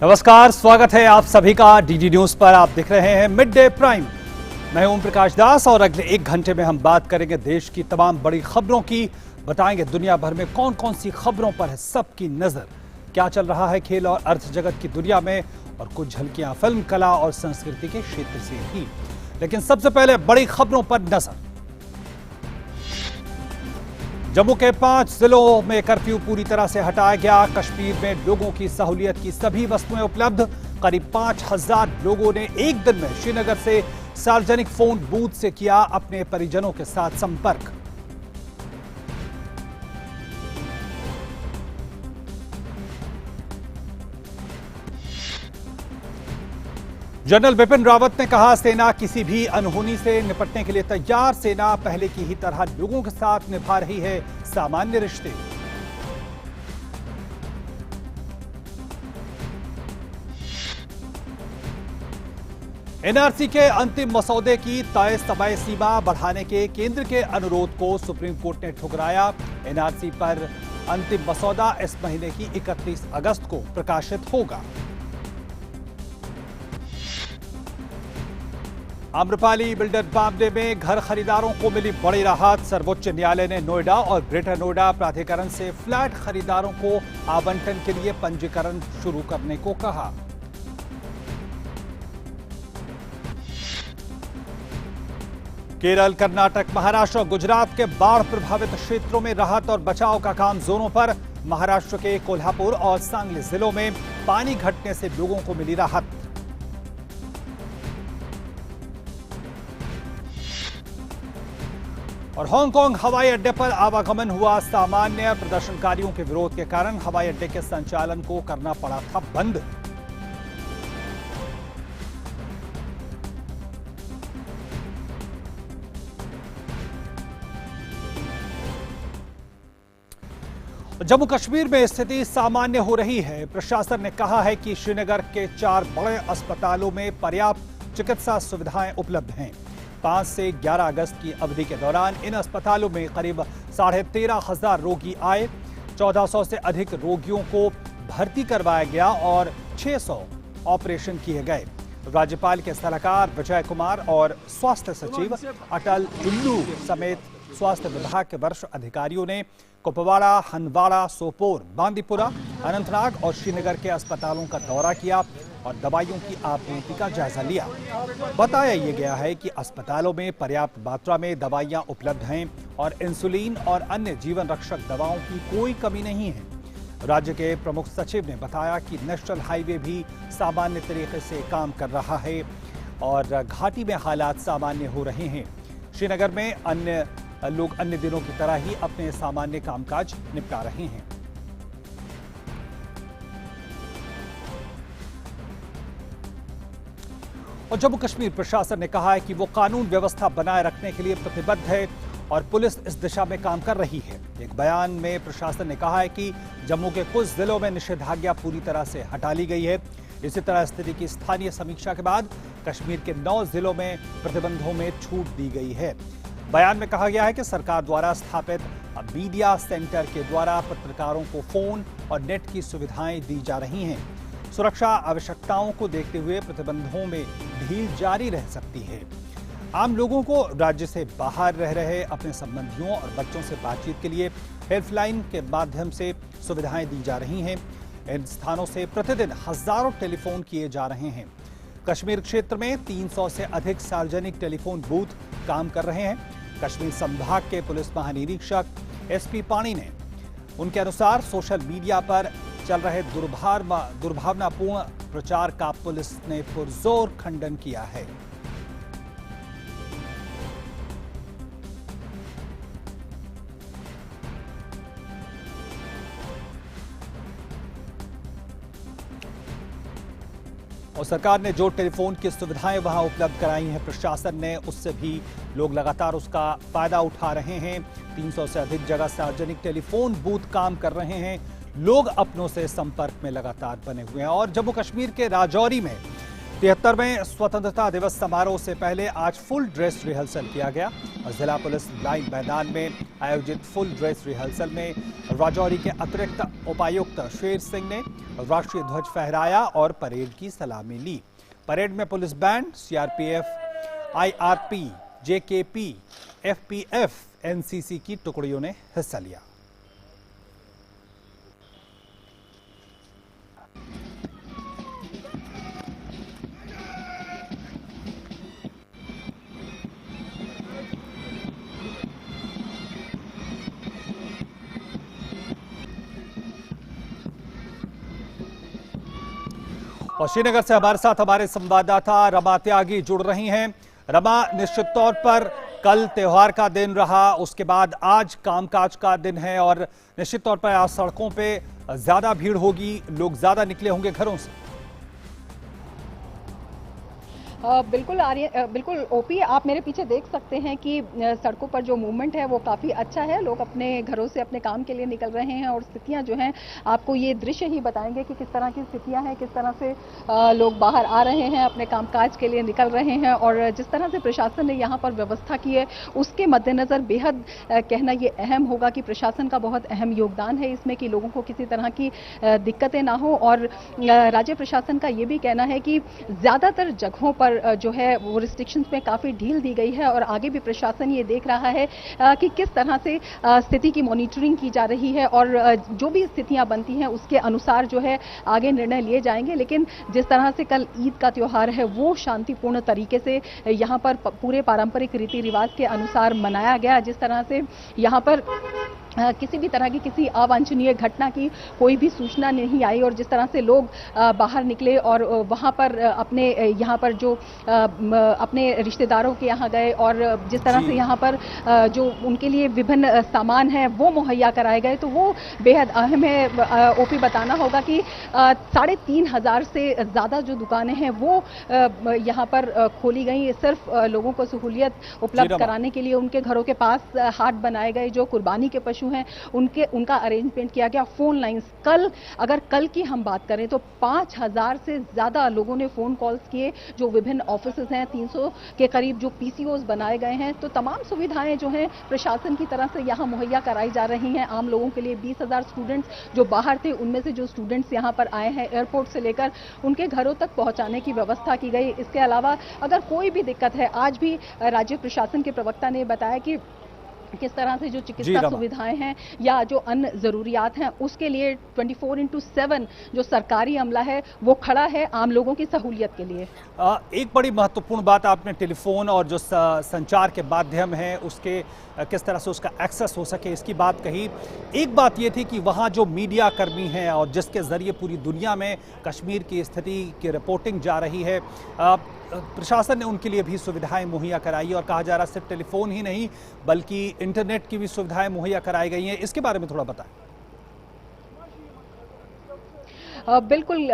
नमस्कार, स्वागत है आप सभी का डीडी न्यूज पर। आप देख रहे हैं मिड डे प्राइम। मैं ओम प्रकाश दास और अगले 1 घंटे में हम बात करेंगे देश की तमाम बड़ी खबरों की। बताएंगे दुनिया भर में कौन कौन सी खबरों पर है सबकी नजर, क्या चल रहा है खेल और अर्थ जगत की दुनिया में, और कुछ झलकियां फिल्म, कला और संस्कृति के क्षेत्र से भी। लेकिन सबसे पहले बड़ी खबरों पर नजर। जम्मू के 5 जिलों में कर्फ्यू पूरी तरह से हटाया गया। कश्मीर में लोगों की सहूलियत की सभी वस्तुएं उपलब्ध। करीब 5000 लोगों ने एक दिन में श्रीनगर से सार्वजनिक फोन बूथ से किया अपने परिजनों के साथ संपर्क। जनरल बिपिन रावत ने कहा, सेना किसी भी अनहोनी से निपटने के लिए तैयार। सेना पहले की ही तरह लोगों के साथ निभा रही है सामान्य रिश्ते। एनआरसी के अंतिम मसौदे की तय समय सीमा बढ़ाने के केंद्र के अनुरोध को सुप्रीम कोर्ट ने ठुकराया। एनआरसी पर अंतिम मसौदा इस महीने की 31 अगस्त को प्रकाशित होगा। आम्रपाली बिल्डर मामले में घर खरीदारों को मिली बड़ी राहत। सर्वोच्च न्यायालय ने नोएडा और ग्रेटर नोएडा प्राधिकरण से फ्लैट खरीदारों को आवंटन के लिए पंजीकरण शुरू करने को कहा। केरल, कर्नाटक, महाराष्ट्र और गुजरात के बाढ़ प्रभावित क्षेत्रों में राहत और बचाव का काम जोरों पर। महाराष्ट्र के कोल्हापुर और सांगली जिलों में पानी घटने से लोगों को मिली राहत। और हांगकांग हवाई अड्डे पर आवागमन हुआ सामान्य। प्रदर्शनकारियों के विरोध के कारण हवाई अड्डे के संचालन को करना पड़ा था बंद। जम्मू कश्मीर में स्थिति सामान्य हो रही है। प्रशासन ने कहा है कि श्रीनगर के 4 बड़े अस्पतालों में पर्याप्त चिकित्सा सुविधाएं उपलब्ध हैं। 5 से 11 अगस्त की अवधि के दौरान इन अस्पतालों में करीब 13,500 रोगी आए। 1400 से अधिक रोगियों को भर्ती करवाया गया और 600 ऑपरेशन किए गए। राज्यपाल के सलाहकार विजय कुमार और स्वास्थ्य सचिव अटल डुल्लू समेत स्वास्थ्य विभाग के वरिष्ठ अधिकारियों ने कुपवाड़ा, हंदवाड़ा, सोपोर, बांदीपुरा, अनंतनाग और श्रीनगर के अस्पतालों का दौरा किया और दवाइयों की आपूर्ति का जायजा लिया। बताया यह गया है कि अस्पतालों में पर्याप्त मात्रा में दवाइयां उपलब्ध हैं और इंसुलिन और अन्य जीवन रक्षक दवाओं की कोई कमी नहीं है। राज्य के प्रमुख सचिव ने बताया कि नेशनल हाईवे भी सामान्य तरीके से काम कर रहा है और घाटी में हालात सामान्य हो रहे हैं। श्रीनगर में लोग अन्य दिनों की तरह ही अपने सामान्य कामकाज निपटा रहे हैं। और जम्मू कश्मीर प्रशासन ने कहा है कि वो कानून व्यवस्था बनाए रखने के लिए प्रतिबद्ध है और पुलिस इस दिशा में काम कर रही है। एक बयान में प्रशासन ने कहा है कि जम्मू के कुछ जिलों में निषेधाज्ञा पूरी तरह से हटा ली गई है। इसी तरह स्थिति की स्थानीय समीक्षा के बाद कश्मीर के 9 जिलों में प्रतिबंधों में छूट दी गई है। बयान में कहा गया है कि सरकार द्वारा स्थापित मीडिया सेंटर के द्वारा पत्रकारों को फोन और नेट की सुविधाएं दी जा रही हैं। सुरक्षा आवश्यकताओं को देखते हुए प्रतिबंधों में ढील जारी रह सकती है। आम लोगों को राज्य से बाहर रह रहे अपने संबंधियों और बच्चों से बातचीत के लिए हेल्पलाइन के माध्यम से सुविधाएं दी जा रही हैं। इन स्थानों से प्रतिदिन हजारों टेलीफोन किए जा रहे हैं। कश्मीर क्षेत्र में 300 से अधिक सार्वजनिक टेलीफोन बूथ काम कर रहे हैं। कश्मीर संभाग के पुलिस महानिरीक्षक एसपी पाणी ने उनके अनुसार सोशल मीडिया पर चल रहे दुर्भावनापूर्ण प्रचार का पुलिस ने पुरजोर खंडन किया है। और सरकार ने जो टेलीफोन की सुविधाएं वहां उपलब्ध कराई हैं, प्रशासन ने, उससे भी लोग लगातार उसका फायदा उठा रहे हैं। 300 से अधिक जगह सार्वजनिक टेलीफोन बूथ काम कर रहे हैं। लोग अपनों से संपर्क में लगातार बने हुए हैं। और जम्मू कश्मीर के राजौरी में 73वें स्वतंत्रता दिवस समारोह से पहले आज फुल ड्रेस रिहर्सल किया गया। जिला पुलिस लाइन मैदान में आयोजित फुल ड्रेस रिहर्सल में राजौरी के अतिरिक्त उपायुक्त शेर सिंह ने राष्ट्रीय ध्वज फहराया और परेड की सलामी ली। परेड में police band, CRPF, IRP, JKP, FPF, NCC की टुकड़ियों ने हिस्सा लिया। और श्रीनगर से हमारे साथ हमारे संवाददाता रमा त्यागी जुड़ रही हैं। रमा, निश्चित तौर पर कल त्योहार का दिन रहा, उसके बाद आज कामकाज का दिन है और निश्चित तौर पर आज सड़कों पे ज्यादा भीड़ होगी, लोग ज्यादा निकले होंगे घरों से। बिल्कुल बिल्कुल ओपी, आप मेरे पीछे देख सकते हैं कि सड़कों पर जो मूवमेंट है वो काफ़ी अच्छा है। लोग अपने घरों से अपने काम के लिए निकल रहे हैं और स्थितियां जो हैं आपको ये दृश्य ही बताएंगे कि किस तरह की स्थितियां हैं, किस तरह से लोग बाहर आ रहे हैं, अपने कामकाज के लिए निकल रहे हैं। और जिस तरह से प्रशासन ने यहाँ पर व्यवस्था की है उसके मद्देनज़र बेहद कहना ये अहम होगा कि प्रशासन का बहुत अहम योगदान है इसमें कि लोगों को किसी तरह की दिक्कतें ना हो। और राज्य प्रशासन का ये भी कहना है कि ज़्यादातर जगहों पर जो है वो रिस्ट्रिक्शंस में काफ़ी ढील दी गई है और आगे भी प्रशासन ये देख रहा है कि किस तरह से स्थिति की मॉनिटरिंग की जा रही है और जो भी स्थितियां बनती हैं उसके अनुसार जो है आगे निर्णय लिए जाएंगे। लेकिन जिस तरह से कल ईद का त्यौहार है वो शांतिपूर्ण तरीके से यहाँ पर पूरे पारंपरिक रीति रिवाज के अनुसार मनाया गया। जिस तरह से यहाँ पर किसी भी तरह की किसी अवांछनीय घटना की कोई भी सूचना नहीं आई और जिस तरह से लोग बाहर निकले और वहाँ पर अपने यहाँ पर जो अपने रिश्तेदारों के यहाँ गए और जिस तरह से यहाँ पर जो उनके लिए विभिन्न सामान हैं वो मुहैया कराए गए, तो वो बेहद अहम है। ओपी, बताना होगा कि 3,500 से ज़्यादा जो दुकानें हैं वो यहाँ पर खोली गई, सिर्फ लोगों को सहूलियत उपलब्ध कराने के लिए। उनके घरों के पास हाट बनाए गए, जो कुर्बानी के पशु हैं उनका अरेंजमेंट किया गया। फोन लाइंस, अगर कल की हम बात करें तो 5,000 से ज्यादा लोगों ने फोन कॉल्स किए। जो विभिन्न ऑफिसेज हैं 300 के करीब जो पीसीओज बनाए गए हैं, तो तमाम सुविधाएं जो हैं प्रशासन की तरफ से यहाँ मुहैया कराई जा रही हैं आम लोगों के लिए। 20,000 स्टूडेंट्स जो बाहर थे उनमें से जो स्टूडेंट्स यहाँ पर आए हैं एयरपोर्ट से लेकर उनके घरों तक पहुंचाने की व्यवस्था की गई। इसके अलावा अगर कोई भी दिक्कत है, आज भी राज्य प्रशासन के प्रवक्ता ने बताया कि किस तरह से जो चिकित्सा सुविधाएं हैं या जो अन्य जरूरियात हैं उसके लिए 24/7 जो सरकारी अमला है वो खड़ा है आम लोगों की सहूलियत के लिए। एक बड़ी महत्वपूर्ण बात आपने टेलीफोन और जो संचार के माध्यम है उसके किस तरह से उसका एक्सेस हो सके इसकी बात कही। एक बात ये थी कि वहाँ जो मीडिया कर्मी हैं और जिसके जरिए पूरी दुनिया में कश्मीर की स्थिति की रिपोर्टिंग जा रही है, प्रशासन ने उनके लिए भी सुविधाएं मुहैया कराई और कहा जा रहा है सिर्फ टेलीफोन ही नहीं बल्कि इंटरनेट की भी सुविधाएं मुहैया कराई गई हैं। इसके बारे में थोड़ा बताएं। बिल्कुल,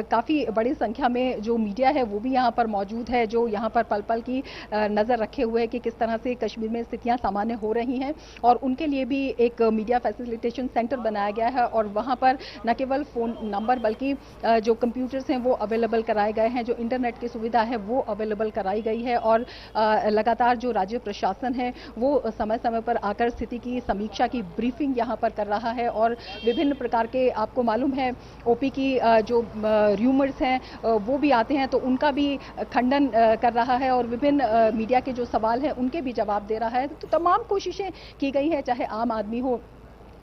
काफ़ी बड़ी संख्या में जो मीडिया है वो भी यहाँ पर मौजूद है, जो यहाँ पर पल पल की नज़र रखे हुए है कि किस तरह से कश्मीर में स्थितियाँ सामान्य हो रही हैं। और उनके लिए भी एक मीडिया फैसिलिटेशन सेंटर बनाया गया है और वहाँ पर न केवल फ़ोन नंबर बल्कि जो कंप्यूटर्स हैं वो अवेलेबल कराए गए हैं, जो इंटरनेट की सुविधा है वो अवेलेबल कराई गई है। और लगातार जो राज्य प्रशासन है वो समय समय पर आकर स्थिति की समीक्षा की ब्रीफिंग यहाँ पर कर रहा है और विभिन्न प्रकार के, आपको मालूम है ओपी की जो र्यूमर्स हैं वो भी आते हैं तो उनका भी खंडन कर रहा है और विभिन्न मीडिया के जो सवाल हैं उनके भी जवाब दे रहा है। तो तमाम कोशिशें की गई हैं, चाहे आम आदमी हो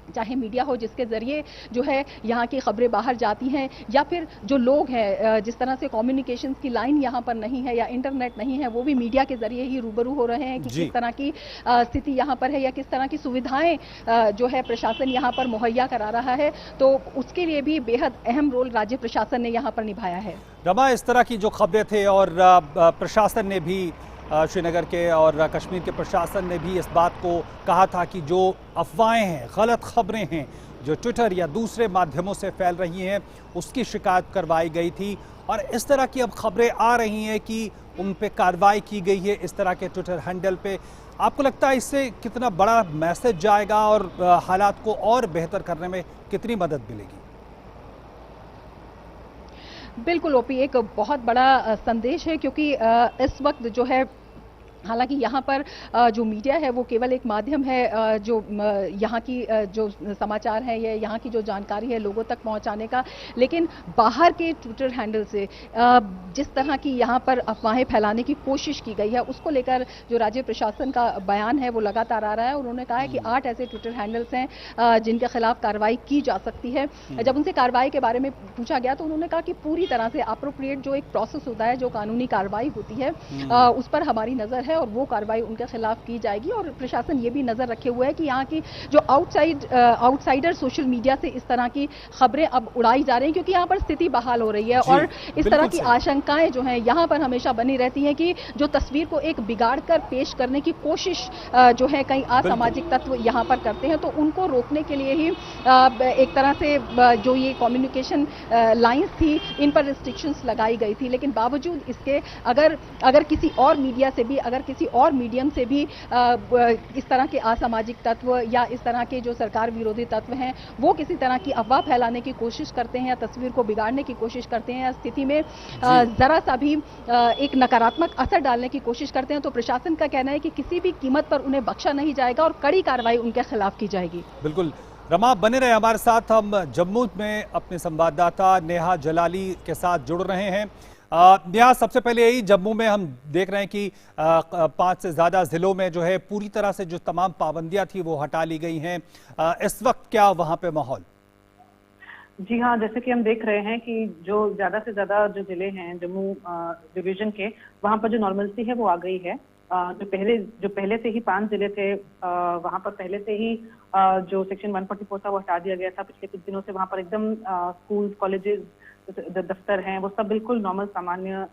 चाहे मीडिया हो, जिसके जरिए जो है यहाँ की खबरें बाहर जाती हैं, या फिर जो लोग हैं जिस तरह से कम्युनिकेशंस की लाइन यहाँ पर नहीं है या इंटरनेट नहीं है वो भी मीडिया के जरिए ही रूबरू हो रहे हैं कि किस तरह की स्थिति यहाँ पर है या किस तरह की सुविधाएं जो है प्रशासन यहाँ पर मुहैया करा रहा है। तो उसके लिए भी बेहद अहम रोल राज्य प्रशासन ने यहाँ पर निभाया है। रमा, इस तरह की जो खबरें थे और प्रशासन ने भी, श्रीनगर के और कश्मीर के प्रशासन ने भी इस बात को कहा था कि जो अफवाहें हैं, गलत खबरें हैं जो ट्विटर या दूसरे माध्यमों से फैल रही हैं उसकी शिकायत करवाई गई थी। और इस तरह की अब खबरें आ रही हैं कि उन पे कार्रवाई की गई है इस तरह के ट्विटर हैंडल पे। आपको लगता है इससे कितना बड़ा मैसेज जाएगा और हालात को और बेहतर करने में कितनी मदद मिलेगी? बिल्कुल ओपी, एक बहुत बड़ा संदेश है, क्योंकि इस वक्त जो है, हालांकि यहाँ पर जो मीडिया है वो केवल एक माध्यम है, जो यहाँ की जो समाचार है या यहाँ की जो जानकारी है लोगों तक पहुँचाने का, लेकिन बाहर के ट्विटर हैंडल से जिस तरह की यहाँ पर अफवाहें फैलाने की कोशिश की गई है, उसको लेकर जो राज्य प्रशासन का बयान है वो लगातार आ रहा है। उन्होंने कहा है कि 8 ऐसे ट्विटर हैंडल्स हैं जिनके खिलाफ कार्रवाई की जा सकती है। जब उनसे कार्रवाई के बारे में पूछा गया तो उन्होंने कहा कि पूरी तरह से अप्रोप्रिएट जो एक प्रोसेस होता है, जो कानूनी कार्रवाई होती है, उस पर हमारी नज़र है और वो कार्रवाई उनके खिलाफ की जाएगी। और प्रशासन ये भी नजर रखे हुए है कि यहाँ की जो आउटसाइडर सोशल मीडिया से इस तरह की खबरें अब उड़ाई जा रही हैं, क्योंकि यहाँ पर स्थिति बहाल हो रही है और इस तरह की आशंकाएं जो हैं यहाँ पर हमेशा बनी रहती हैं कि जो तस्वीर को एक बिगाड़ कर पेश करने की कोशिश जो है कई असामाजिक तत्व यहाँ पर करते हैं, तो उनको रोकने के लिए ही एक तरह से जो ये कम्युनिकेशन लाइंस थी, इन पर रिस्ट्रिक्शंस लगाई गई थी। लेकिन बावजूद इसके अगर किसी और मीडिया से भी, अगर किसी और मीडियम से भी इस तरह के असामाजिक तत्व या इस तरह के जो सरकार विरोधी तत्व हैं वो किसी तरह की अफवाह फैलाने की कोशिश करते हैं या तस्वीर को बिगाड़ने की कोशिश करते हैं या स्थिति में जरा सा भी एक नकारात्मक असर डालने की कोशिश करते हैं, तो प्रशासन का कहना है कि किसी भी कीमत पर उन्हें बख्शा नहीं जाएगा और कड़ी कार्रवाई उनके खिलाफ की जाएगी। बिल्कुल रमा, बने रहे हमारे साथ। हम जम्मू में अपने संवाददाता नेहा जलाली के साथ जुड़ रहे हैं। नेहा, सबसे पहले यही, जम्मू में हम देख रहे हैं कि 5 से ज़्यादा ज़िलों में जो है पूरी तरह से जो तमाम पाबंदियां थी वो हटा ली गई हैं। इस वक्त क्या वहां पे माहौल? जी हाँ, जैसे कि हम देख रहे हैं कि जो ज़्यादा से ज़्यादा जो ज़िले हैं जम्मू डिवीजन के, वहाँ पर जो नॉर्मलसी है वो आ गई है। जो पहले से ही 5 जिले थे, वहाँ पर पहले से ही जो सेक्शन 144 था वो हटा दिया गया था। पिछले कुछ दिनों से वहाँ पर एकदम स्कूल, कॉलेजेस, दफ्तर हैं, वो सब बिल्कुल नॉर्मल सामान्य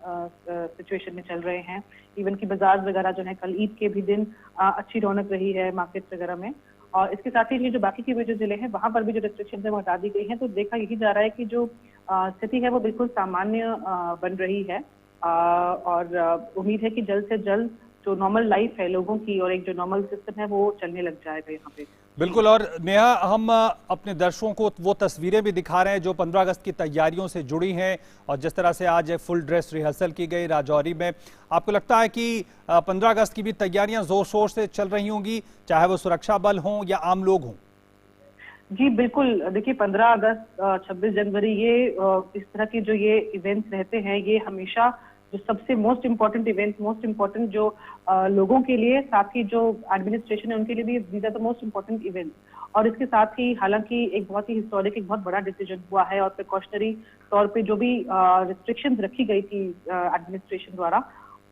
सिचुएशन में चल रहे हैं। इवन की बाजार वगैरह जो है, कल ईद के भी दिन अच्छी रौनक रही है मार्केट वगैरह में। और इसके साथ ही जो बाकी के भी जो जिले हैं वहाँ पर भी जो रिस्ट्रिक्शन है वो हटा दी गई हैं। तो देखा यही जा रहा है कि जो स्थिति है वो बिल्कुल सामान्य बन रही है और उम्मीद है कि जल्द से जल्द जो नॉर्मल लाइफ है लोगों की और एक जो नॉर्मल सिस्टम है वो चलने लग जाएगा यहाँ पे। बिल्कुल। और नेहा, हम अपने दर्शकों को वो तस्वीरें भी दिखा रहे हैं जो 15 अगस्त की तैयारियों से जुड़ी हैं और जिस तरह से आज फुल ड्रेस रिहर्सल की गई राजौरी में। आपको लगता है कि 15 अगस्त की भी तैयारियां जोर शोर से चल रही होंगी, चाहे वो सुरक्षा बल हों या आम लोग हों? जी बिल्कुल, देखिए 15 अगस्त 26 जनवरी ये इस तरह के जो ये इवेंट्स रहते हैं, ये हमेशा जो सबसे मोस्ट इम्पोर्टेंट जो लोगों के लिए, साथ ही जो एडमिनिस्ट्रेशन है उनके लिए भी these are the most important event. और इसके साथ ही हालांकि एक बहुत ही हिस्टोरिक, एक बहुत बड़ा डिसीजन हुआ है और प्रिकॉशनरी तौर पे जो भी रिस्ट्रिक्शंस रखी गई थी एडमिनिस्ट्रेशन द्वारा,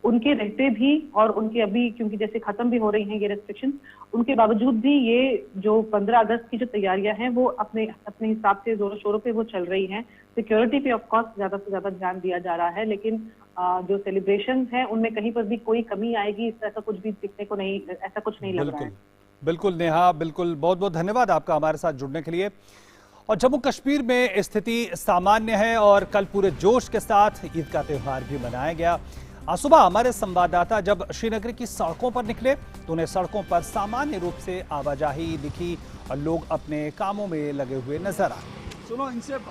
उनके रहते भी और उनके अभी क्योंकि जैसे खत्म भी हो रही हैं ये रेस्ट्रिक्शंस, उनके बावजूद भी ये जो 15 अगस्त की जो तैयारियां हैं वो अपने हिसाब से जोरों शोरों पे वो चल रही हैं। सिक्योरिटी पे ऑफ कोर्स ज्यादा से ज्यादा ध्यान दिया जा रहा है, लेकिन जो सेलिब्रेशन है उनमें कहीं पर भी कोई कमी आएगी ऐसा कुछ भी दिखने को नहीं, ऐसा कुछ नहीं लग रहा है। बिल्कुल नेहा, बिल्कुल, बहुत बहुत धन्यवाद आपका हमारे साथ जुड़ने के लिए। और जम्मू कश्मीर में स्थिति सामान्य है और कल पूरे जोश के साथ ईद का त्यौहार भी मनाया गया। आज सुबह हमारे संवाददाता जब श्रीनगर की सड़कों पर निकले तो उन्हें सड़कों पर सामान्य रूप से आवाजाही दिखी और लोग अपने कामों में लगे हुए नजर आए। सुनो इनसे हम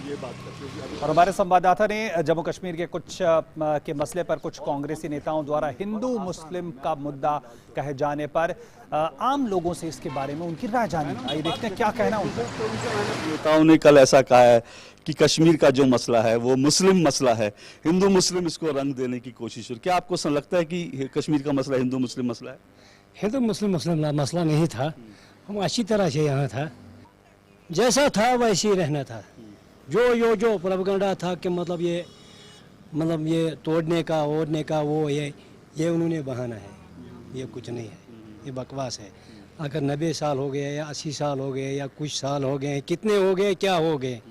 ये बात करते हैं। और हमारे संवाददाता ने जम्मू कश्मीर के कुछ के मसले पर कुछ कांग्रेसी नेताओं द्वारा हिंदू मुस्लिम का मुद्दा कहे जाने पर आम लोगों से इसके बारे में उनकी राय जानी। आइए देखते हैं क्या कहना उनका। नेताओं ने कल ऐसा कहा है कि कश्मीर का जो मसला है वो मुस्लिम मसला है, हिंदू मुस्लिम इसको रंग देने की कोशिश। क्या आपको लगता है कि कश्मीर का मसला हिंदू मुस्लिम मसला है? हिंदू मुस्लिम मसला नहीं था, हम अच्छी तरह से यहाँ था, जैसा था वैसे ही रहना था। जो प्रोपेगेंडा था कि मतलब ये तोड़ने का ओढ़ने का वो ये उन्होंने बहाना है, ये कुछ नहीं है, ये बकवास है। अगर 90 साल हो गए या 80 साल हो गए या कुछ साल हो गए, कितने हो गए, क्या हो गए,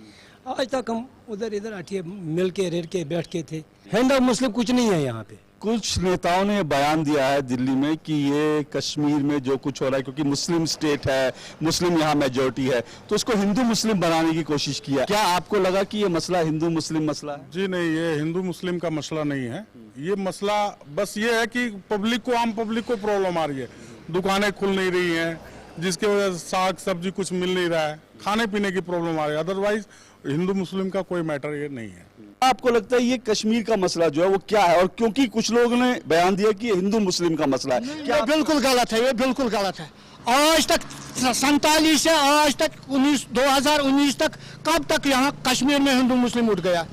आज तक हम उधर इधर अठिए मिल के रेट के बैठ के थे। हिंदू मुस्लिम कुछ नहीं है यहाँ पे। कुछ नेताओं ने बयान दिया है दिल्ली में कि ये कश्मीर में जो कुछ हो रहा है, क्योंकि मुस्लिम स्टेट है, मुस्लिम यहाँ मेजॉरिटी है, तो उसको हिंदू मुस्लिम बनाने की कोशिश किया। क्या आपको लगा कि ये मसला हिंदू मुस्लिम मसला है? जी नहीं, ये हिंदू मुस्लिम का मसला नहीं है। ये मसला बस ये है कि पब्लिक को, आम पब्लिक को प्रॉब्लम आ रही है। दुकानें खुल नहीं रही हैं, जिसके वजह से साग सब्जी कुछ मिल नहीं रहा है, खाने पीने की प्रॉब्लम आ रही है। अदरवाइज हिंदू मुस्लिम का कोई मैटर ये नहीं है। आपको लगता है ये कश्मीर का मसला जो है वो क्या है? और क्योंकि कुछ लोगों ने बयान दिया कि ये हिंदू मुस्लिम का मसला है, ये बिल्कुल गलत है, ये बिल्कुल गलत है। आज तक 47 से आज तक 2019 तक कब तक यहाँ कश्मीर में हिंदू मुस्लिम उठ गया?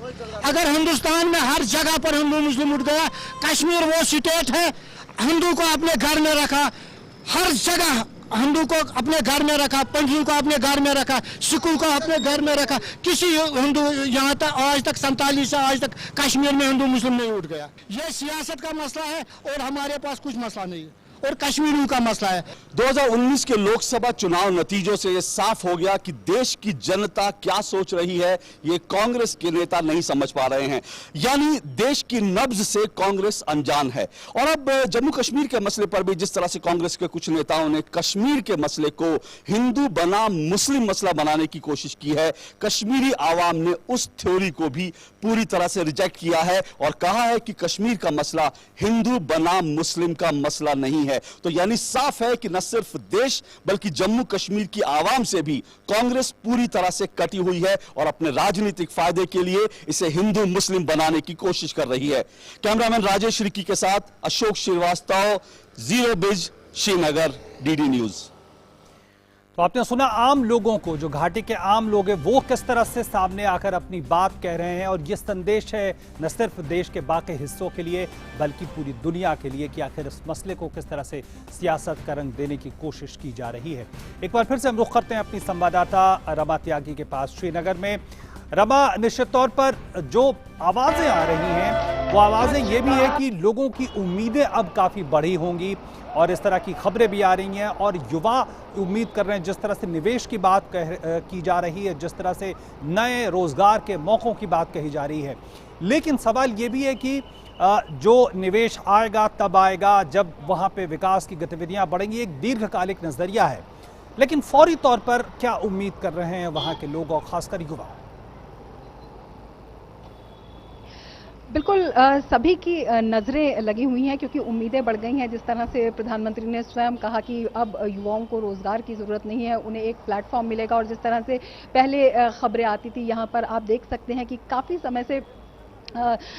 अगर हिंदुस्तान में हर जगह पर हिंदू मुस्लिम उठ गया, कश्मीर वो स्टेट है, हिंदू को अपने घर में रखा, हर जगह हिंदू को अपने घर में रखा, पंजाबी को अपने घर में रखा, सिखों को अपने घर में रखा, किसी हिंदू यहाँ तक आज तक 47 से आज तक कश्मीर में हिंदू मुस्लिम नहीं उठ गया। ये सियासत का मसला है और हमारे पास कुछ मसला नहीं है और कश्मीरियों का मसला है। 2019 के लोकसभा चुनाव नतीजों से यह साफ हो गया कि देश की जनता क्या सोच रही है ये कांग्रेस के नेता नहीं समझ पा रहे हैं, यानी देश की नब्ज से कांग्रेस अनजान है। और अब जम्मू कश्मीर के मसले पर भी जिस तरह से कांग्रेस के कुछ नेताओं ने कश्मीर के मसले को हिंदू बनाम मुस्लिम मसला बनाने की कोशिश की है, कश्मीरी आवाम ने उस थ्योरी को भी पूरी तरह से रिजेक्ट किया है और कहा है कि कश्मीर का मसला हिंदू बनाम मुस्लिम का मसला नहीं है। तो यानी साफ है कि न सिर्फ देश बल्कि जम्मू कश्मीर की आवाम से भी कांग्रेस पूरी तरह से कटी हुई है और अपने राजनीतिक फायदे के लिए इसे हिंदू मुस्लिम बनाने की कोशिश कर रही है। कैमरामैन राजेश रिकी के साथ अशोक श्रीवास्तव, जीरो बिज, श्रीनगर, डीडी न्यूज। तो आपने सुना आम लोगों को, जो घाटी के आम लोग हैं वो किस तरह से सामने आकर अपनी बात कह रहे हैं, और ये संदेश है न सिर्फ देश के बाकी हिस्सों के लिए बल्कि पूरी दुनिया के लिए कि आखिर इस मसले को किस तरह से सियासत का रंग देने की कोशिश की जा रही है। एक बार फिर से हम रुख करते हैं अपनी संवाददाता रमा त्यागी के पास श्रीनगर में। रमा, निश्चित तौर पर जो आवाजें आ रही हैं वो आवाजें ये भी है कि लोगों की उम्मीदें अब काफी बढ़ी होंगी और इस तरह की खबरें भी आ रही हैं और युवा उम्मीद कर रहे हैं, जिस तरह से निवेश की बात की जा रही है, जिस तरह से नए रोजगार के मौकों की बात कही जा रही है। लेकिन सवाल ये भी है कि जो निवेश आएगा तब आएगा जब वहां पे विकास की गतिविधियां बढ़ेंगी, एक दीर्घकालिक नजरिया है। लेकिन फौरी तौर पर क्या उम्मीद कर रहे हैं वहां के लोग और खासकर युवा? बिल्कुल सभी की नज़रें लगी हुई हैं क्योंकि उम्मीदें बढ़ गई हैं। जिस तरह से प्रधानमंत्री ने स्वयं कहा कि अब युवाओं को रोज़गार की ज़रूरत नहीं है, उन्हें एक प्लेटफॉर्म मिलेगा, और जिस तरह से पहले खबरें आती थी यहाँ पर आप देख सकते हैं कि काफ़ी समय से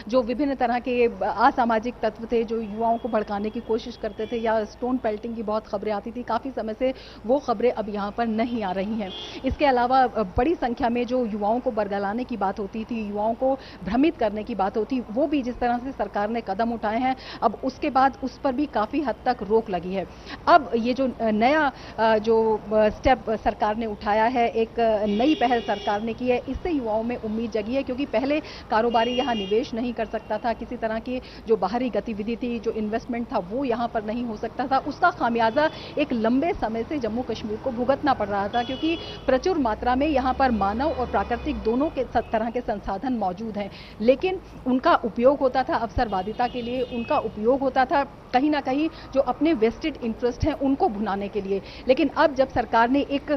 जो विभिन्न तरह के असामाजिक तत्व थे जो युवाओं को भड़काने की कोशिश करते थे या स्टोन पेल्टिंग की बहुत खबरें आती थी, काफ़ी समय से वो खबरें अब यहाँ पर नहीं आ रही हैं। इसके अलावा बड़ी संख्या में जो युवाओं को बरगलाने की बात होती थी, युवाओं को भ्रमित करने की बात होती, वो भी जिस तरह से सरकार ने कदम उठाए हैं अब उसके बाद उस पर भी काफ़ी हद तक रोक लगी है। अब ये जो नया जो स्टेप सरकार ने उठाया है, एक नई पहल सरकार ने की है, इससे युवाओं में उम्मीद जगी है क्योंकि पहले कारोबारी यहाँ निवेश नहीं कर सकता था, किसी तरह की जो बाहरी गतिविधि थी, जो इन्वेस्टमेंट था वो यहाँ पर नहीं हो सकता था। उसका खामियाजा एक लंबे समय से जम्मू कश्मीर को भुगतना पड़ रहा था क्योंकि प्रचुर मात्रा में यहाँ पर मानव और प्राकृतिक दोनों के तरह के संसाधन मौजूद हैं, लेकिन उनका उपयोग होता था अवसरवादिता के लिए, उनका उपयोग होता था कहीं ना कहीं जो अपने वेस्टेड इंटरेस्ट हैं उनको भुनाने के लिए। लेकिन अब जब सरकार ने एक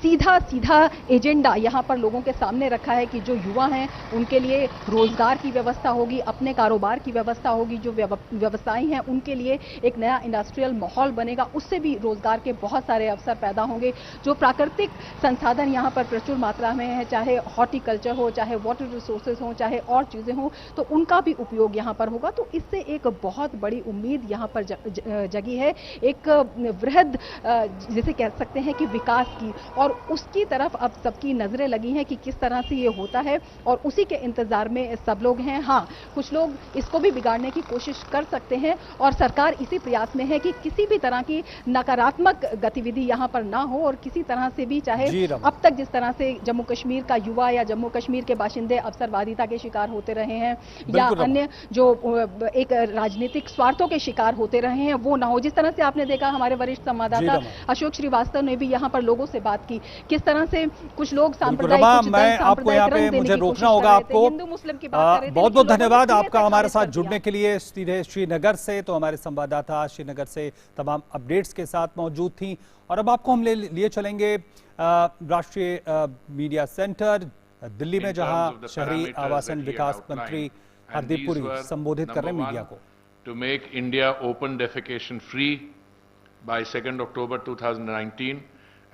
सीधा एजेंडा यहाँ पर लोगों के सामने रखा है कि जो युवा हैं उनके लिए रोजगार की व्यवस्था होगी, अपने कारोबार की व्यवस्था होगी, जो व्यवसायी हैं उनके लिए एक नया इंडस्ट्रियल माहौल बनेगा, उससे भी रोजगार के बहुत सारे अवसर पैदा होंगे। जो प्राकृतिक संसाधन यहाँ पर प्रचुर मात्रा में है, चाहे हॉर्टिकल्चर हो, चाहे वाटर रिसोर्सेज हो, चाहे और चीजें हों, तो उनका भी उपयोग यहाँ पर होगा। तो इससे एक बहुत बड़ी उम्मीद यहाँ पर जगी है, एक वृहद जिसे कह सकते हैं कि विकास की, और उसकी तरफ अब सबकी नजरें लगी हैं कि किस तरह से ये होता है और उसी के इंतजार में सब लोग हैं। हाँ, कुछ लोग इसको भी बिगाड़ने की कोशिश कर सकते हैं और सरकार इसी प्रयास में है कि किसी भी तरह की नकारात्मक गतिविधि यहाँ पर ना हो और किसी तरह से भी, चाहे अब तक जिस तरह से जम्मू कश्मीर का युवा या जम्मू कश्मीर के बाशिंदे अवसरवादिता के शिकार होते रहे हैं या अन्य जो एक राजनीतिक स्वार्थों के शिकार होते रहे हैं वो ना हो। जिस तरह से आपने देखा हमारे वरिष्ठ संवाददाता अशोक श्रीवास्तव ने भी यहाँ पर लोगों से बात की, किस तरह से कुछ लोग सांप्रदायिक, मैं आपको यहाँ पे मुझे रोकना होगा आपको। हिंदू मुस्लिम की बात कर रहे थे। बहुत बहुत धन्यवाद आपका हमारे साथ जुड़ने के लिए सीधे श्रीनगर से। तो हमारे संवाददाता श्रीनगर से तमाम अपडेट्स के साथ मौजूद थी और अब आपको हम लिए चलेंगे राष्ट्रीय मीडिया सेंटर दिल्ली में, जहां शहरी आवासन विकास मंत्री हरदीप पुरी संबोधित कर रहे हैं मीडिया को। To make India open defecation free by 2nd October 2019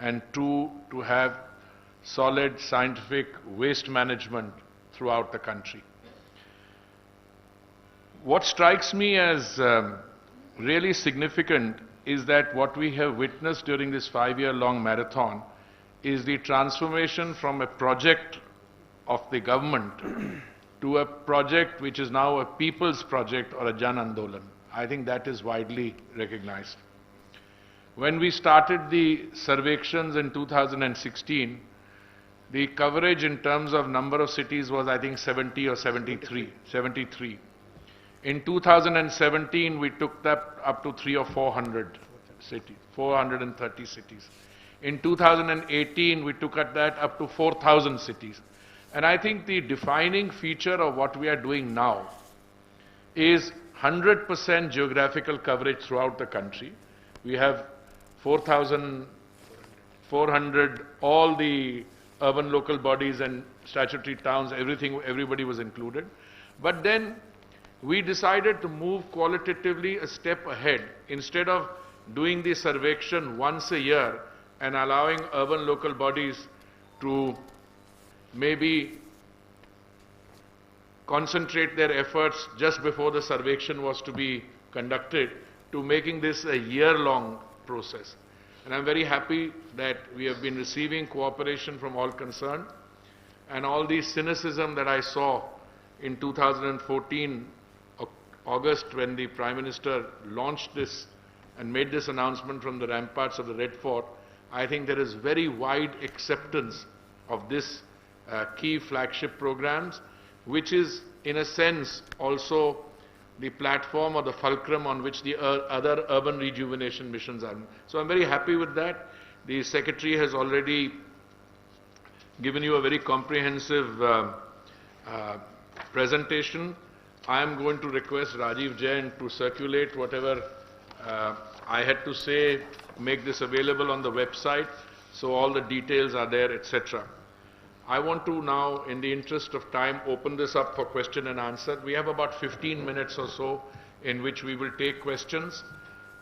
and two, to have solid scientific waste management throughout the country. What strikes me as really significant is that what we have witnessed during this 5-year-long marathon is the transformation from a project of the government to a project which is now a people's project or a Jan Andolan. I think that is widely recognized. When we started the survections in 2016, the coverage in terms of number of cities was, I think, 70 or 73. In 2017, we took that up to 300 or 400 cities, 430 cities. In 2018, we took that up to 4,000 cities. And I think the defining feature of what we are doing now is 100% geographical coverage throughout the country. We have 4,400, all the urban local bodies and statutory towns, everybody was included. But then we decided to move qualitatively a step ahead. Instead of doing the survection once a year and allowing urban local bodies to maybe concentrate their efforts just before the survection was to be conducted, to making this a year-long process. And I'm very happy that we have been receiving cooperation from all concerned, and all the cynicism that I saw in 2014 August when the Prime Minister launched this and made this announcement from the ramparts of the Red Fort, I think there is very wide acceptance of this key flagship programs, which is in a sense also the platform or the fulcrum on which the other urban rejuvenation missions are. So I'm very happy with that. The Secretary has already given you a very comprehensive presentation. I am going to request Rajiv Jain to circulate whatever I had to say, make this available on the website, so all the details are there, etc. I want to now, in the interest of time, open this up for question and answer. We have about 15 minutes or so in which we will take questions.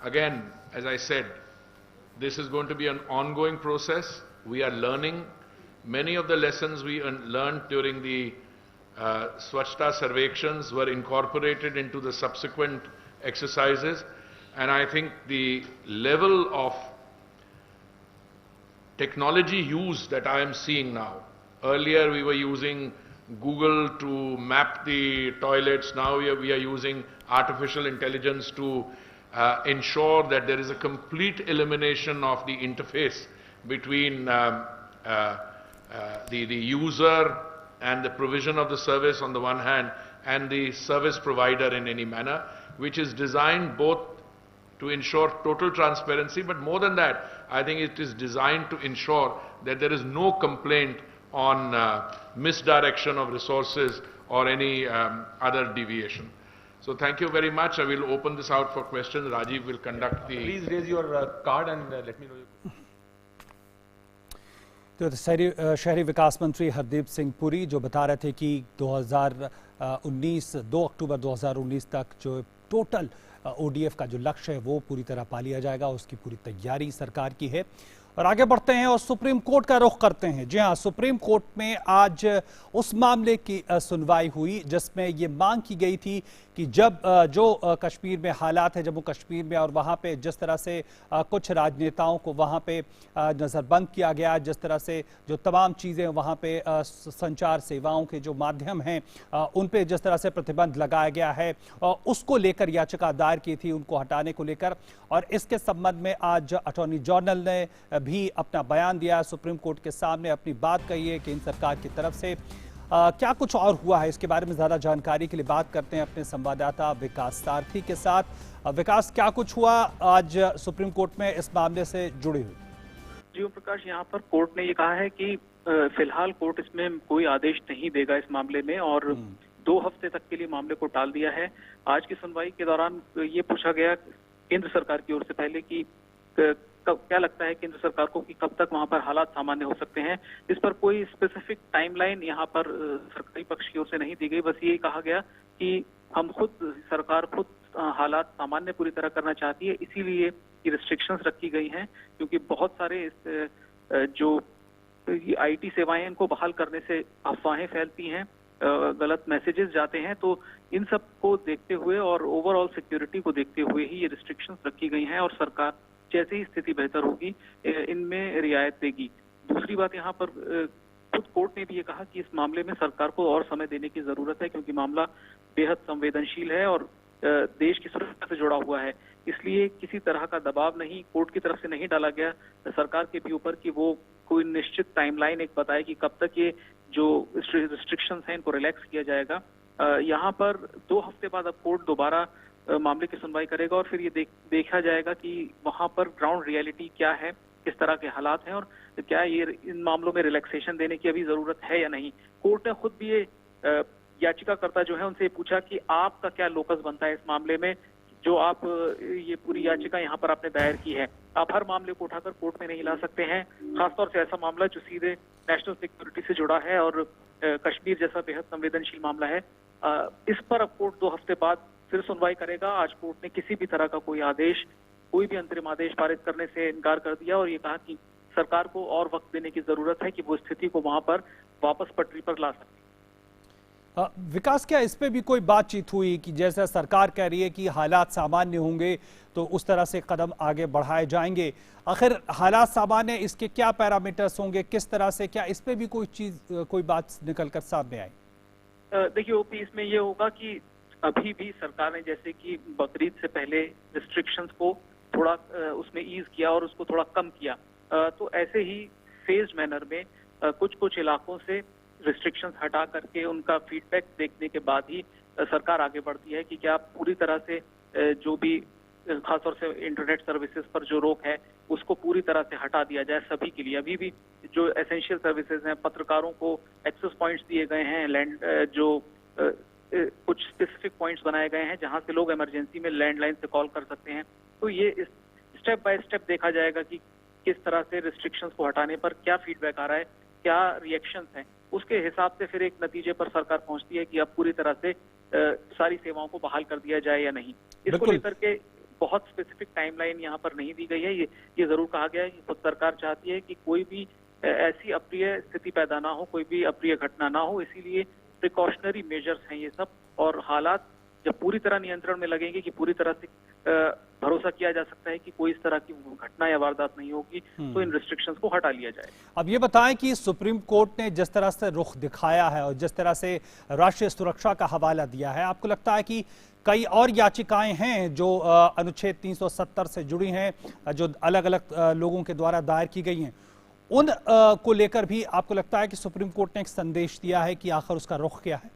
Again, as I said, this is going to be an ongoing process. We are learning. Many of the lessons we learned during the Swachhta Sarvekshans were incorporated into the subsequent exercises, and I think the level of technology use that I am seeing now. Earlier we were using Google to map the toilets. Now we are using artificial intelligence to ensure that there is a complete elimination of the interface between the user and the provision of the service on the one hand and the service provider in any manner, which is designed both to ensure total transparency, but more than that, I think it is designed to ensure that there is no complaint on misdirection of resources or any other deviation. So thank you very much. I will open this out for questions. Rajiv will conduct the... Please raise your card and let me know. तो शहरी विकास मंत्री हरदीप सिंह पुरी जो बता रहे थे कि 2 अक्टूबर 2019 तक जो टोटल ओडीएफ का जो लक्ष्य है वो पूरी तरह पा लिया जाएगा, उसकी पूरी तैयारी सरकार की है। और आगे बढ़ते हैं और सुप्रीम कोर्ट का रुख करते हैं। जी हां, सुप्रीम कोर्ट में आज उस मामले की सुनवाई हुई जिसमें ये मांग की गई थी कि जब जो कश्मीर में हालात है, जम्मू कश्मीर में, और वहाँ पे जिस तरह से कुछ राजनेताओं को वहाँ पे नज़रबंद किया गया, जिस तरह से जो तमाम चीज़ें वहाँ पे संचार सेवाओं के जो माध्यम हैं उन पे जिस तरह से प्रतिबंध लगाया गया है, उसको लेकर याचिका दायर की थी, उनको हटाने को लेकर। और इसके संबंध में आज अटॉर्नी जनरल ने भी अपना बयान दिया, सुप्रीम कोर्ट के सामने अपनी बात कही है केंद्र सरकार की तरफ से। क्या कुछ और हुआ है, इसके बारे में ज्यादा जानकारी के लिए बात करते हैं अपने संवाददाता विकास सारथी के साथ। विकास, क्या कुछ हुआ आज सुप्रीम कोर्ट में इस मामले से जुड़ी हुई? जी प्रकाश, यहाँ पर कोर्ट ने ये कहा है कि फिलहाल कोर्ट इसमें कोई आदेश नहीं देगा इस मामले में, और 2 हफ्ते तक के लिए मामले को टाल दिया है। आज की सुनवाई के दौरान ये पूछा गया केंद्र सरकार की ओर से पहले कि क्या लगता है केंद्र सरकार को कि कब तक वहां पर हालात सामान्य हो सकते हैं। इस पर कोई स्पेसिफिक टाइमलाइन यहाँ पर सरकारी पक्ष की ओर से नहीं दी गई, बस ये कहा गया कि सरकार खुद हालात सामान्य पूरी तरह करना चाहती है, इसीलिए ये रिस्ट्रिक्शंस रखी गई हैं, क्योंकि बहुत सारे जो IT सेवाएं इनको बहाल करने से अफवाहें फैलती हैं, गलत मैसेजेस जाते हैं, तो इन सब को देखते हुए और ओवरऑल सिक्योरिटी को देखते हुए ही ये रिस्ट्रिक्शंस रखी गई हैं और सरकार जैसे ही स्थिति बेहतर होगी इनमें रियायत देगी। दूसरी बात यहाँ पर खुद कोर्ट ने भी ये कहा कि इस मामले में सरकार को और समय देने की जरूरत है, क्योंकि मामला बेहद संवेदनशील है और देश की सुरक्षा से जुड़ा हुआ है। इसलिए किसी तरह का दबाव नहीं कोर्ट की तरफ से नहीं डाला गया सरकार के भी ऊपर कि वो कोई निश्चित टाइमलाइन एक बताए कि कब तक ये जो रिस्ट्रिक्शंस हैं इनको रिलैक्स किया जाएगा। यहाँ पर 2 हफ्ते बाद अब कोर्ट दोबारा मामले की सुनवाई करेगा और फिर ये देखा जाएगा कि वहाँ पर ग्राउंड रियलिटी क्या है, किस तरह के हालात हैं और क्या ये इन मामलों में रिलैक्सेशन देने की अभी जरूरत है या नहीं। कोर्ट ने खुद भी ये याचिकाकर्ता जो है उनसे पूछा कि आपका क्या लोकस बनता है इस मामले में, जो आप ये पूरी याचिका यहाँ पर आपने दायर की है। आप हर मामले को उठाकर कोर्ट में नहीं ला सकते हैं, खासतौर से ऐसा मामला जो सीधे नेशनल सिक्योरिटी से जुड़ा है और कश्मीर जैसा बेहद संवेदनशील मामला है। इस पर अब कोर्ट 2 हफ्ते बाद फिर सुनवाई करेगा। आज कोर्ट ने किसी भी तरह का कोई भी अंतरिम आदेश पारित करने से इनकार कर दिया और ये कहा कि सरकार को और वक्त देने की जरूरत है कि वो स्थिति को वहां पर वापस पटरी पर ला सके। विकास, क्या इस पे भी कोई बातचीत हुई कि जैसा सरकार कह रही है कि हालात सामान्य होंगे तो उस तरह से कदम आगे बढ़ाए जाएंगे, आखिर हालात सामान्य इसके क्या पैरामीटर्स होंगे, किस तरह से, क्या इस पे भी कोई बात निकलकर सामने आई? देखिए ओपी, इसमें ये होगा कि अभी भी सरकार ने जैसे कि बकरीद से पहले रिस्ट्रिक्शंस को थोड़ा उसमें ईज किया और उसको थोड़ा कम किया, तो ऐसे ही फेज्ड मैनर में कुछ इलाकों से रिस्ट्रिक्शंस हटा करके उनका फीडबैक देखने के बाद ही सरकार आगे बढ़ती है कि क्या पूरी तरह से जो भी खासतौर से इंटरनेट सर्विसेज पर जो रोक है उसको पूरी तरह से हटा दिया जाए सभी के लिए। अभी भी जो एसेंशियल सर्विसेज हैं, पत्रकारों को एक्सेस पॉइंट्स दिए गए हैं, जो कुछ स्पेसिफिक पॉइंट्स बनाए गए हैं जहां से लोग इमरजेंसी में लैंडलाइन से कॉल कर सकते हैं। तो ये स्टेप बाय स्टेप देखा जाएगा कि किस तरह से रिस्ट्रिक्शंस को हटाने पर क्या फीडबैक आ रहा है, क्या रिएक्शंस हैं, उसके हिसाब से फिर एक नतीजे पर सरकार पहुंचती है कि अब पूरी तरह से सारी सेवाओं को बहाल कर दिया जाए या नहीं। इसको लेकर के बहुत स्पेसिफिक टाइमलाइन यहाँ पर नहीं दी गई है। ये जरूर कहा गया है कि खुद सरकार चाहती है कि कोई भी ऐसी अप्रिय स्थिति पैदा ना हो, कोई भी अप्रिय घटना ना हो, इसीलिए प्रिकॉशनरी मेजर्स हैं ये सब। और हालात जब पूरी तरह नियंत्रण में लगेंगे कि पूरी तरह से भरोसा किया जा सकता है कि कोई इस तरह की घटना या वारदात नहीं होगी, तो इन रिस्ट्रिक्शंस को हटा लिया जाए। अब ये बताएं कि सुप्रीम कोर्ट ने जिस तरह से रुख दिखाया है और जिस तरह से राष्ट्रीय सुरक्षा का हवाला दिया है, आपको लगता है कि कई और याचिकाएं हैं जो अनुच्छेद 370 से जुड़ी हैं, जो अलग अलग लोगों के द्वारा दायर की गई हैं, उन को लेकर भी आपको लगता है कि सुप्रीम कोर्ट ने एक संदेश दिया है कि आखिर उसका रुख क्या है?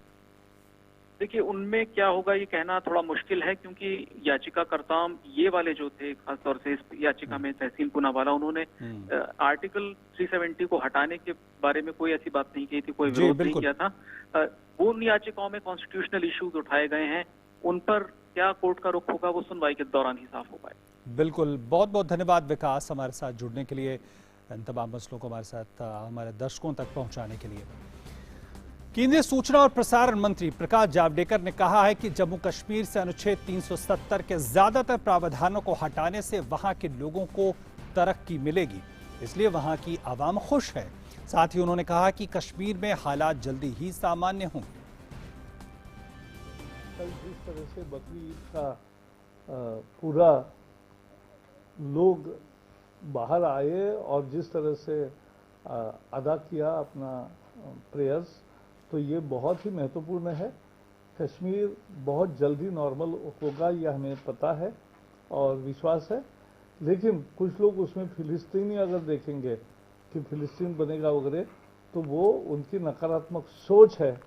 देखिए, उनमें क्या होगा ये कहना थोड़ा मुश्किल है, क्योंकि याचिकाकर्ता ये वाले जो थे, खासतौर से इस याचिका में तहसीन पूनावाला, उन्होंने आर्टिकल 370 को हटाने के बारे में कोई ऐसी बात नहीं की थी, कोई विरोध नहीं किया था। वो उन याचिकाओं में कॉन्स्टिट्यूशनल इश्यूज उठाए गए हैं, उन पर क्या कोर्ट का रुख होगा वो सुनवाई के दौरान ही साफ हो पाए। बिल्कुल, बहुत बहुत धन्यवाद विकास, हमारे साथ जुड़ने के लिए, इन तमाम मसलों को हमारे साथ हमारे दर्शकों तक पहुंचाने के लिए। केंद्रीय सूचना और प्रसारण मंत्री प्रकाश जावड़ेकर ने कहा है कि जम्मू कश्मीर से अनुच्छेद 370 के ज्यादातर प्रावधानों को हटाने से वहां के लोगों को तरक्की मिलेगी, इसलिए वहां की आवाम खुश है। साथ ही उन्होंने कहा कि कश्मीर में हालात जल्दी ही सामान्य होंगे। कल जिस तरह से बकरीद का पूरा लोग बाहर आए और जिस तरह से अदा किया अपना प्रेयर्स, तो ये बहुत ही महत्वपूर्ण है। कश्मीर बहुत जल्दी नॉर्मल होगा, यह हमें पता है और विश्वास है। लेकिन कुछ लोग उसमें फिलिस्तीनी अगर देखेंगे कि फिलिस्तीन बनेगा वगैरह, तो वो उनकी नकारात्मक सोच है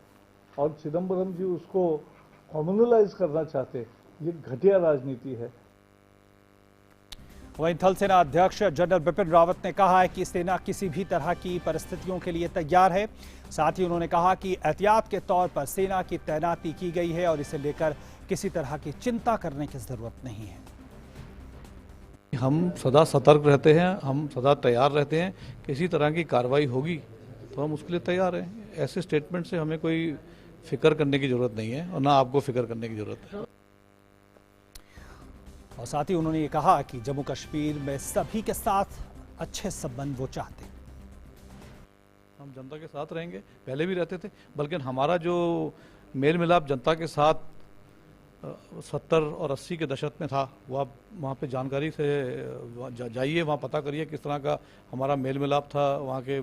और चिदम्बरम जी उसको कम्युनलाइज करना चाहते। ये घटिया राजनीति है। वहीं थल सेना अध्यक्ष जनरल बिपिन रावत ने कहा है कि सेना किसी भी तरह की परिस्थितियों के लिए तैयार है। साथ ही उन्होंने कहा कि एहतियात के तौर पर सेना की तैनाती की गई है और इसे लेकर किसी तरह की चिंता करने की जरूरत नहीं है। हम सदा सतर्क रहते हैं, हम सदा तैयार रहते हैं। किसी तरह की कार्रवाई होगी तो हम उसके लिए तैयार हैं। ऐसे स्टेटमेंट से हमें कोई फिक्र करने की जरूरत नहीं है और ना आपको फिक्र करने की जरूरत है। और साथ ही उन्होंने ये कहा कि जम्मू कश्मीर में सभी के साथ अच्छे संबंध वो चाहते हैं। हम जनता के साथ रहेंगे, पहले भी रहते थे, बल्कि हमारा जो मेल मिलाप जनता के साथ 70 और 80 के दशक में था, वो आप वहाँ पे जानकारी से जाइए, वहाँ पता करिए किस तरह का हमारा मेल मिलाप था वहाँ के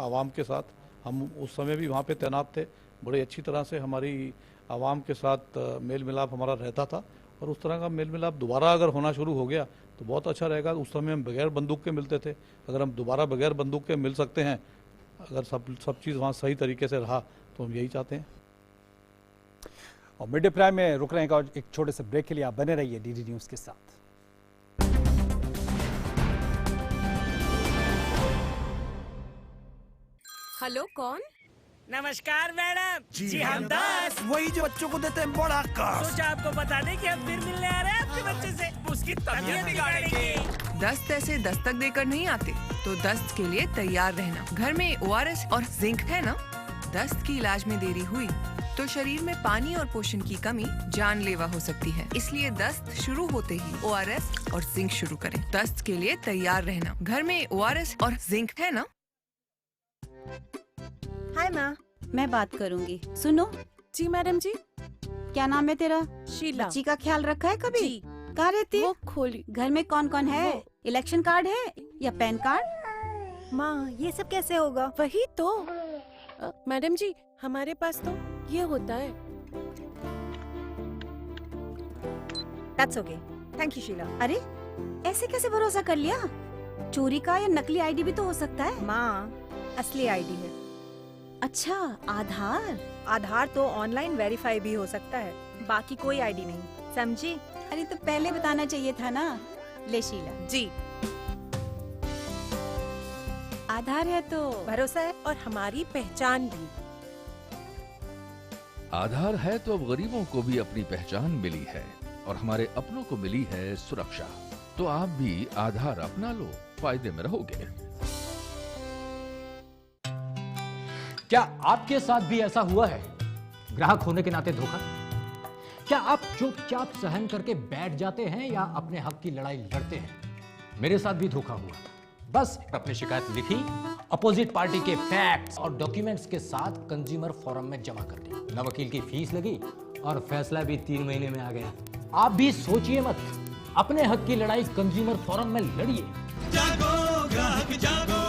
आवाम के साथ। हम उस समय भी वहाँ पे तैनात थे, बड़े अच्छी तरह से हमारी आवाम के साथ मेल मिलाप हमारा रहता था, और उस तरह का मेल मिलाप दोबारा अगर होना शुरू हो गया तो बहुत अच्छा रहेगा। उस समय हम बगैर बंदूक के मिलते थे, अगर हम दोबारा बगैर बंदूक के मिल सकते हैं, अगर सब चीज़ वहाँ सही तरीके से रहा तो हम यही चाहते हैं। और मिड डे प्राइम में रुक रहे हैं और एक छोटे से ब्रेक के लिए आप बने रहिए डीडी न्यूज़ के साथ। हेलो, कौन? नमस्कार मैडम जी हम 10 वही जो बच्चों को देते हैं बड़ा कार्ड। सोचा आपको बता दें कि हम फिर मिलने आ रहे हैं आपके बच्चे से। उसकी तबीयत बिगाड़ेंगे। दस्त ऐसे दस्तक देकर नहीं आते, तो दस्त के लिए तैयार रहना। घर में ORS और जिंक है ना? दस्त की इलाज में देरी हुई तो शरीर में पानी और पोषण की कमी जानलेवा हो सकती है। इसलिए दस्त शुरू होते ही ORS और जिंक शुरू करें। दस्त के लिए तैयार रहना। घर में ORS और जिंक है ना? हाय माँ, मैं बात करूंगी। सुनो। जी मैडम जी। क्या नाम है तेरा? शीला। बच्ची का ख्याल रखा है कभी? जी। कहाँ रहती? वो खोली। घर में कौन कौन है? इलेक्शन कार्ड है या पैन कार्ड? माँ, ये सब कैसे होगा? वही तो मैडम जी, हमारे पास तो ये होता है। That's okay. Thank you, Sheila. अरे ऐसे कैसे भरोसा कर लिया? चोरी का या नकली आईडी भी तो हो सकता है। माँ, असली आईडी है। अच्छा, आधार? आधार तो ऑनलाइन वेरीफाई भी हो सकता है, बाकी कोई आईडी नहीं, समझी? अरे तो पहले बताना चाहिए था ना। ले शीला जी। आधार है तो भरोसा है और हमारी पहचान भी। आधार है तो अब गरीबों को भी अपनी पहचान मिली है और हमारे अपनों को मिली है सुरक्षा। तो आप भी आधार अपना लो, फायदे में रहोगे। क्या आपके साथ भी ऐसा हुआ है? ग्राहक होने के नाते धोखा? क्या आप चुपचाप सहन करके बैठ जाते हैं या अपने हक की लड़ाई लड़ते हैं? मेरे साथ भी धोखा हुआ। बस अपनी शिकायत लिखी, अपोजिट पार्टी के फैक्ट्स और डॉक्यूमेंट्स के साथ कंज्यूमर फोरम में जमा कर दी। न वकील की फीस लगी और फैसला भी 3 महीने में आ गया। आप भी सोचिए मत, अपने हक की लड़ाई कंज्यूमर फोरम में लड़िए। जागो ग्राहक जागो।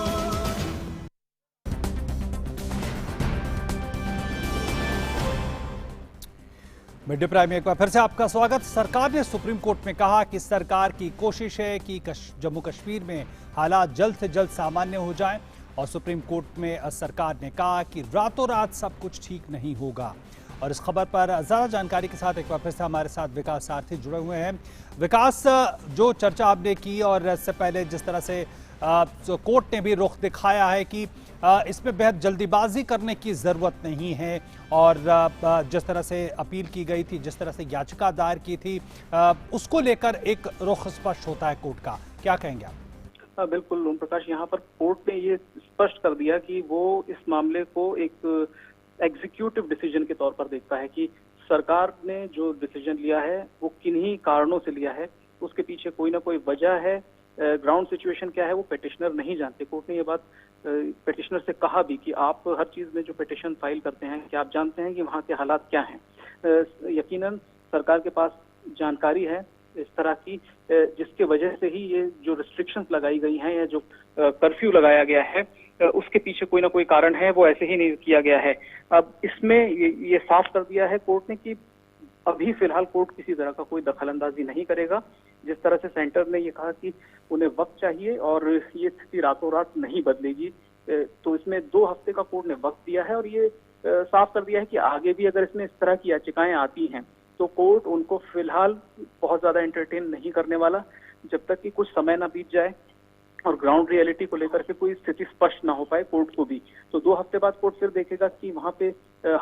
मिड डे प्राइम में एक बार फिर से आपका स्वागत। सरकार ने सुप्रीम कोर्ट में कहा कि सरकार की कोशिश है कि जम्मू कश्मीर में हालात जल्द से जल्द सामान्य हो जाएं, और सुप्रीम कोर्ट में सरकार ने कहा कि रातों रात सब कुछ ठीक नहीं होगा। और इस खबर पर ज़्यादा जानकारी के साथ एक बार फिर से हमारे साथ विकास सारथी जुड़े हुए हैं। विकास, जो चर्चा आपने की और इससे पहले जिस तरह से कोर्ट ने भी रुख दिखाया है कि इसमें बेहद जल्दीबाजी करने की ज़रूरत नहीं है, और जिस तरह से अपील की गई थी, जिस तरह से याचिका दायर की थी, उसको लेकर एक रुख स्पष्ट होता है कोर्ट का। क्या कहेंगे आप? बिल्कुल ओम प्रकाश, यहाँ पर कोर्ट ने ये स्पष्ट कर दिया कि वो इस मामले को एक एग्जीक्यूटिव डिसीजन के तौर पर देखता है कि सरकार ने जो डिसीजन लिया है वो किन्हीं कारणों से लिया है, उसके पीछे कोई ना कोई वजह है। ग्राउंड सिचुएशन क्या है वो पेटिशनर नहीं जानते। कोर्ट ने ये बात पेटिशनर से कहा भी कि आप हर चीज में जो पिटीशन फाइल करते हैं, क्या आप जानते हैं कि वहाँ के हालात क्या हैं? यकीनन सरकार के पास जानकारी है इस तरह की, जिसके वजह से ही ये जो रिस्ट्रिक्शंस लगाई गई हैं या जो कर्फ्यू लगाया गया है, उसके पीछे कोई ना कोई कारण है, वो ऐसे ही नहीं किया गया है। अब इसमें ये साफ कर दिया है कोर्ट ने कि अभी फिलहाल कोर्ट किसी तरह का कोई दखलंदाजी नहीं करेगा। जिस तरह से सेंटर ने ये कहा कि उन्हें वक्त चाहिए और ये स्थिति रातों रात नहीं बदलेगी, तो इसमें 2 हफ्ते का कोर्ट ने वक्त दिया है, और ये साफ कर दिया है कि आगे भी अगर इसमें इस तरह की याचिकाएं आती हैं तो कोर्ट उनको फिलहाल बहुत ज्यादा एंटरटेन नहीं करने वाला, जब तक कि कुछ समय ना बीत जाए और ग्राउंड रियलिटी को लेकर के कोई स्थिति स्पष्ट ना हो पाए कोर्ट को भी। तो 2 हफ्ते बाद कोर्ट फिर देखेगा कि वहाँ पे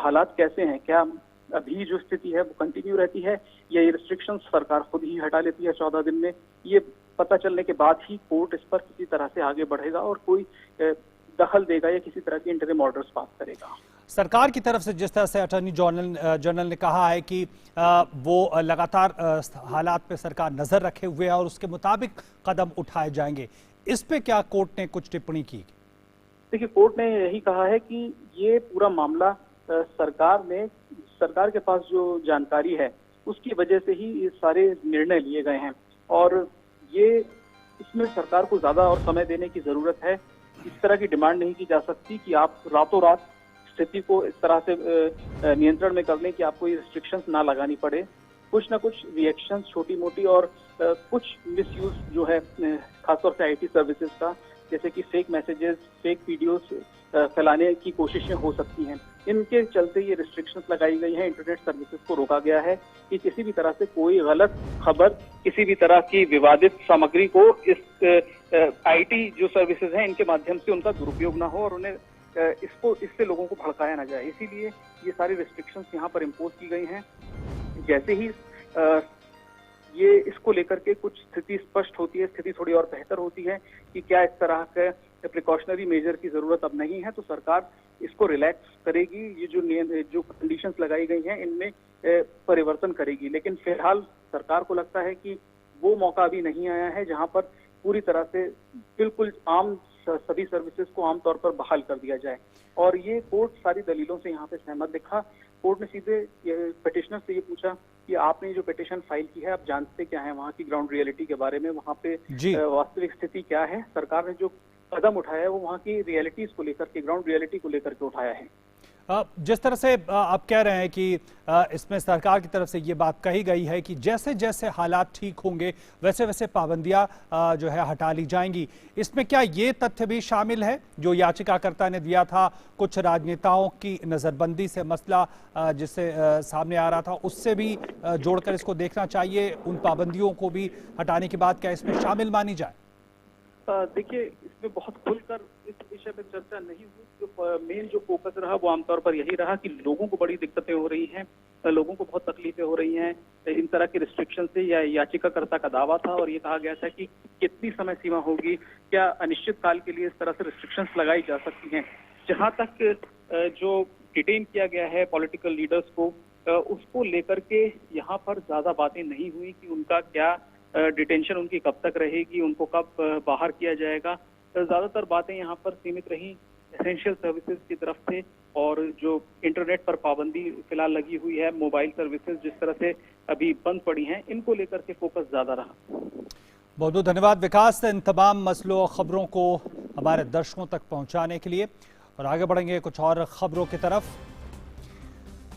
हालात कैसे हैं, क्या अभी जो स्थिति है वो कंटिन्यू रहती है या ये रिस्ट्रिक्शंस सरकार खुद ही हटा लेती है 14 दिन में। ये पता चलने के बाद ही कोर्ट इस पर किसी तरह से आगे बढ़ेगा और कोई दखल देगा या किसी तरह के इंटरिम ऑर्डर्स पास करेगा। सरकार की तरफ से जिस तरह से अटॉर्नी जनरल ने कहा है कि वो लगातार हालात पे सरकार नजर रखे हुए है और उसके मुताबिक कदम उठाए जाएंगे, इस पे क्या कोर्ट ने कुछ टिप्पणी की? देखिए, कोर्ट ने यही कहा है कि ये पूरा मामला सरकार के पास जो जानकारी है उसकी वजह से ही ये सारे निर्णय लिए गए हैं, और ये इसमें सरकार को ज्यादा और समय देने की जरूरत है। इस तरह की डिमांड नहीं की जा सकती कि आप रातों रात स्थिति को इस तरह से नियंत्रण में कर लें कि आपको ये रिस्ट्रिक्शंस ना लगानी पड़े। कुछ ना कुछ रिएक्शंस छोटी मोटी और कुछ मिसयूज जो है खासतौर से आईटी सर्विसेज का, जैसे कि फेक मैसेजेस, फेक वीडियोस फैलाने की कोशिशें हो सकती हैं। इनके चलते ये रिस्ट्रिक्शंस लगाई गई हैं। इंटरनेट सर्विसेज को रोका गया है कि किसी भी तरह से कोई गलत खबर, किसी भी तरह की विवादित सामग्री को इस आईटी जो सर्विसेज हैं इनके माध्यम से उनका दुरुपयोग ना हो और उन्हें इससे लोगों को भड़काया ना जाए। इसीलिए ये सारी रिस्ट्रिक्शंस यहाँ पर इम्पोज की गई हैं। जैसे ही ये इसको लेकर के कुछ स्थिति स्पष्ट होती है, स्थिति थोड़ी और बेहतर होती है कि क्या इस तरह के प्रिकॉशनरी मेजर की जरूरत अब नहीं है, तो सरकार इसको रिलैक्स करेगी। ये जो कंडीशंस लगाई गई हैं इनमें परिवर्तन करेगी। लेकिन फिलहाल सरकार को लगता है कि वो मौका अभी नहीं आया है जहां पर पूरी तरह से बिल्कुल आम सभी सर्विसेज को आमतौर पर बहाल कर दिया जाए। और ये कोर्ट सारी दलीलों से यहाँ पे सहमत दिखा। कोर्ट ने सीधे पिटिशनर से ये पूछा कि आपने जो पिटिशन फाइल की है आप जानते क्या है वहाँ की ग्राउंड रियलिटी के बारे में, वहाँ पे वास्तविक स्थिति क्या है। सरकार ने जो कदम उठाया है वो वहाँ की रियलिटीज को लेकर के, ग्राउंड रियलिटी को लेकर के उठाया है। जिस तरह से आप कह रहे हैं कि इसमें सरकार की तरफ से ये बात कही गई है कि जैसे जैसे हालात ठीक होंगे वैसे वैसे पाबंदियां जो है हटा ली जाएंगी, इसमें क्या ये तथ्य भी शामिल है जो याचिकाकर्ता ने दिया था, कुछ राजनेताओं की नज़रबंदी से मसला जिससे सामने आ रहा था उससे भी जोड़कर इसको देखना चाहिए, उन पाबंदियों को भी हटाने की बात क्या इसमें शामिल मानी जाए? देखिए, इसमें बहुत खुलकर इस विषय पे चर्चा नहीं हुई। जो मेन जो फोकस रहा वो आमतौर पर यही रहा कि लोगों को बड़ी दिक्कतें हो रही हैं, लोगों को बहुत तकलीफें हो रही हैं इन तरह के रिस्ट्रिक्शन से। या याचिकाकर्ता का दावा था और ये कहा गया था कि कितनी समय सीमा होगी, क्या अनिश्चित काल के लिए इस तरह से रिस्ट्रिक्शंस लगाई जा सकती हैं। जहां तक जो डिटेन किया गया है पॉलिटिकल लीडर्स को, उसको लेकर के यहाँ पर ज्यादा बातें नहीं हुई कि उनका क्या डिटेंशन उनकी कब तक रहेगी, उनको कब बाहर किया जाएगा। ज्यादातर बातें यहाँ पर सीमित रही एसेंशियल सर्विसेज की तरफ से, और जो इंटरनेट पर पाबंदी फिलहाल लगी हुई है, मोबाइल सर्विसेज जिस तरह से अभी बंद पड़ी हैं, इनको लेकर के फोकस ज्यादा रहा। बहुत बहुत धन्यवाद विकास इन तमाम मसलों और खबरों को हमारे दर्शकों तक पहुंचाने के लिए। और आगे बढ़ेंगे कुछ और खबरों की तरफ।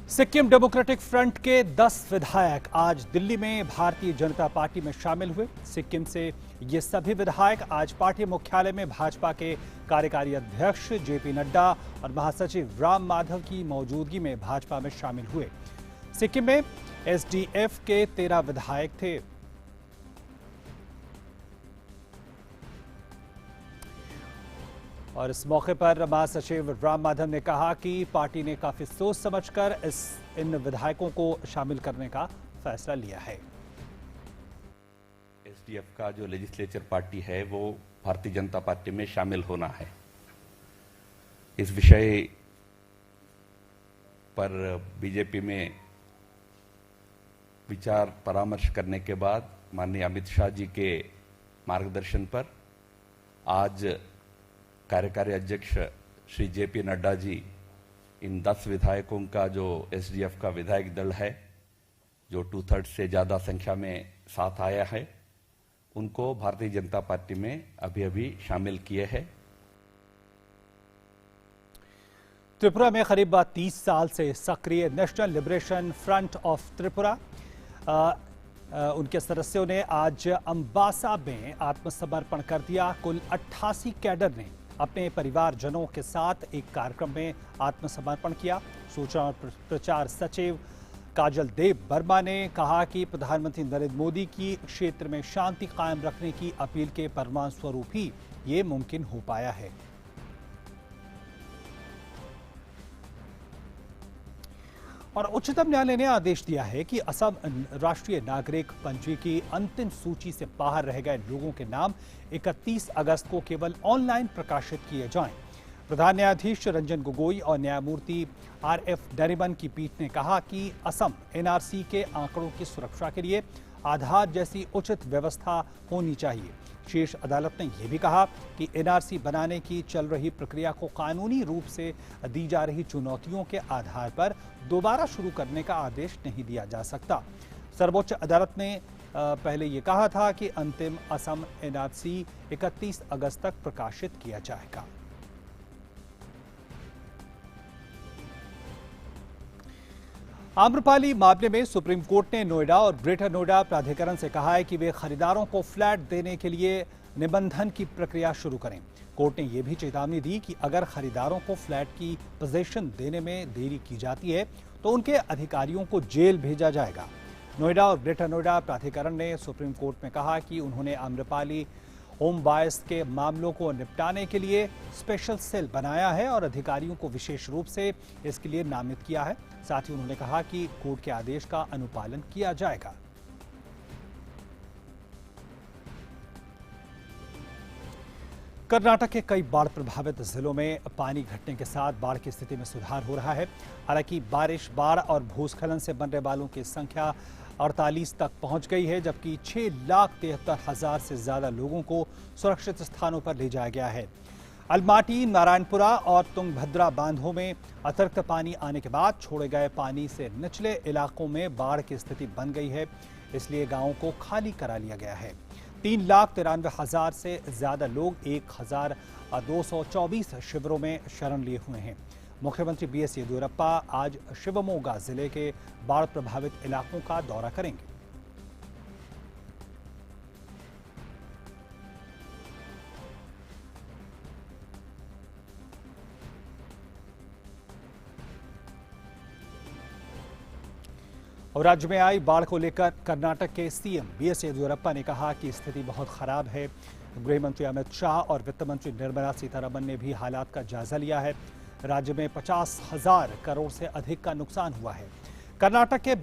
सिक्किम डेमोक्रेटिक फ्रंट के 10 विधायक आज दिल्ली में भारतीय जनता पार्टी में शामिल हुए। सिक्किम से ये सभी विधायक आज पार्टी मुख्यालय में भाजपा के कार्यकारी अध्यक्ष जेपी नड्डा और महासचिव राम माधव की मौजूदगी में भाजपा में शामिल हुए। सिक्किम में एसडीएफ के 13 विधायक थे। और इस मौके पर महासचिव राम माधव ने कहा कि पार्टी ने काफी सोच समझकर इन विधायकों को शामिल करने का फैसला लिया है। एसडीएफ का जो लेजिस्लेचर पार्टी है वो भारतीय जनता पार्टी में शामिल होना है। इस विषय पर बीजेपी में विचार परामर्श करने के बाद माननीय अमित शाह जी के मार्गदर्शन पर आज कार्यकारी अध्यक्ष श्री जेपी नड्डा जी इन 10 विधायकों का जो एसडीएफ का विधायक दल है, जो 2/3 से ज्यादा संख्या में साथ आया है, उनको भारतीय जनता पार्टी में अभी शामिल किए हैं। त्रिपुरा में करीब 30 साल से सक्रिय national liberation front of Tripura उनके सदस्यों ने आज अम्बासा में आत्मसमर्पण कर दिया। कुल 88 कैडर ने अपने परिवारजनों के साथ एक कार्यक्रम में आत्मसमर्पण किया। सूचना और प्रचार सचिव काजल देव वर्मा ने कहा कि प्रधानमंत्री नरेंद्र मोदी की क्षेत्र में शांति कायम रखने की अपील के परिणाम स्वरूप ही ये मुमकिन हो पाया है। और उच्चतम न्यायालय ने आदेश दिया है कि असम राष्ट्रीय नागरिक पंजी की अंतिम सूची से बाहर रह गए लोगों के नाम 31 अगस्त को केवल ऑनलाइन प्रकाशित किए जाएं। प्रधान न्यायाधीश रंजन गोगोई और न्यायमूर्ति आरएफ नरीमन की पीठ ने कहा कि असम एनआरसी के आंकड़ों की सुरक्षा के लिए आधार जैसी उचित व्यवस्था होनी चाहिए। शीर्ष अदालत ने यह भी कहा कि एनआरसी बनाने की चल रही प्रक्रिया को कानूनी रूप से दी जा रही चुनौतियों के आधार पर दोबारा शुरू करने का आदेश नहीं दिया जा सकता। सर्वोच्च अदालत ने पहले ये कहा था कि अंतिम असम एनआरसी 31 अगस्त तक प्रकाशित किया जाएगा। आम्रपाली मामले में सुप्रीम कोर्ट ने नोएडा और ग्रेटर नोएडा प्राधिकरण से कहा है कि वे खरीदारों को फ्लैट देने के लिए निबंधन की प्रक्रिया शुरू करें। कोर्ट ने यह भी चेतावनी दी कि अगर खरीदारों को फ्लैट की पोजीशन देने में देरी की जाती है तो उनके अधिकारियों को जेल भेजा जाएगा। नोएडा और ग्रेटर नोएडा प्राधिकरण ने सुप्रीम कोर्ट में कहा कि उन्होंने आम्रपाली होम बायर्स के मामलों को निपटाने के लिए स्पेशल सेल बनाया है और अधिकारियों को विशेष रूप से इसके लिए नामित किया है। साथ ही उन्होंने कहा कि कोर्ट के आदेश का अनुपालन किया जाएगा। कर्नाटक के कई बाढ़ प्रभावित जिलों में पानी घटने के साथ बाढ़ की स्थिति में सुधार हो रहा है। हालांकि बारिश, बाढ़ और भूस्खलन से मरने वालों की संख्या 48 तक पहुंच गई है, जबकि 6,73,000 से ज्यादा लोगों को सुरक्षित स्थानों पर ले जाया गया है। अलमाटी, नारायणपुरा और तुंगभद्रा बांधों में अतिरिक्त पानी आने के बाद छोड़े गए पानी से निचले इलाकों में बाढ़ की स्थिति बन गई है, इसलिए गांवों को खाली करा लिया गया है। 3,93,000 से ज्यादा लोग 1,224 शिविरों में शरण लिए हुए हैं। मुख्यमंत्री बीएस येदियुरप्पा आज शिवमोगा जिले के बाढ़ प्रभावित इलाकों का दौरा करेंगे। और राज्य में आई बाढ़ को लेकर कर्नाटक के सीएम बीएस येदियुरप्पा ने कहा कि स्थिति बहुत खराब है। गृह मंत्री अमित शाह और वित्त मंत्री निर्मला सीतारमण ने भी हालात का जायजा लिया है। राज्य में 50,000 करोड़ से अधिक का नुकसान हुआ है। कर्नाटक के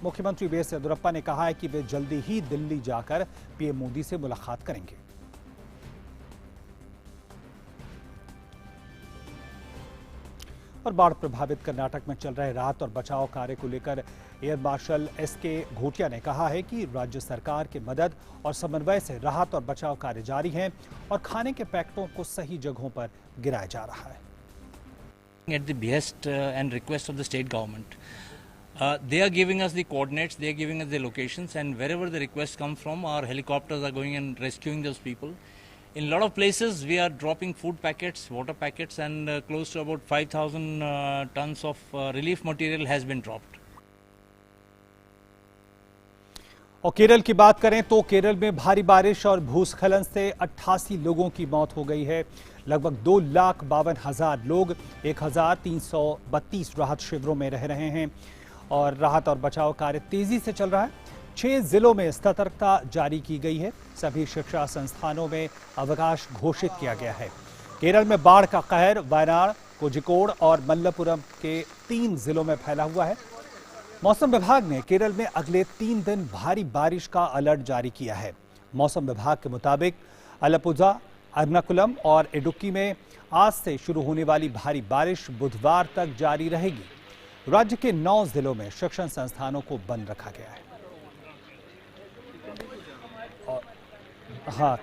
मुख्यमंत्री बीएस येदियुरप्पा ने कहा है कि वे जल्दी ही दिल्ली जाकर पीएम मोदी से मुलाकात करेंगे। और बाढ़ प्रभावित कर्नाटक में चल रहे राहत और बचाव कार्य को लेकर एयर मार्शल एसके घोटिया ने कहा है कि राज्य सरकार की मदद और समन्वय से राहत और बचाव कार्य जारी हैं और खाने के पैकेटों को सही जगहों पर गिराया जा रहा है। At the behest and request of the state government, they are giving us the coordinates, they are giving us the locations, and wherever the requests come from, our helicopters are going and rescuing those people. In a lot of places, we are dropping food packets, water packets, and close to about 5,000 tons of relief material has been dropped. और केरल की बात करें तो केरल में भारी बारिश और भूस्खलन से 88 लोगों की मौत हो गई है। लगभग 2,52,000 लोग 1,332 राहत शिविरों में रह रहे हैं और राहत और बचाव कार्य तेजी से चल रहा है। 6 जिलों में सतर्कता जारी की गई है। सभी शिक्षा संस्थानों में अवकाश घोषित किया गया है। केरल में बाढ़ का कहर वायनाड, कोझिकोड और मल्लपुरम के 3 जिलों में फैला हुआ है। मौसम विभाग ने केरल में अगले 3 दिन भारी बारिश का अलर्ट जारी किया है। मौसम विभाग के मुताबिक अलपुझा, एर्नाकुलम और इडुक्की में आज से शुरू होने वाली भारी बारिश बुधवार तक जारी रहेगी। राज्य के 9 जिलों में शिक्षण संस्थानों को बंद रखा गया है।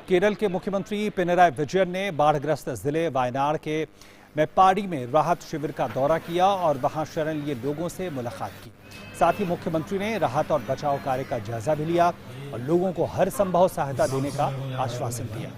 केरल के मुख्यमंत्री पिनराई विजयन ने बाढ़ग्रस्त जिले वायनाड के मेप्पाडी में राहत शिविर का दौरा किया और वहां शरण लिए लोगों से मुलाकात की। साथ ही मुख्यमंत्री ने राहत और बचाव कार्य का जायजा भी लिया और लोगों को हर संभव सहायता देने का आश्वासन दिया।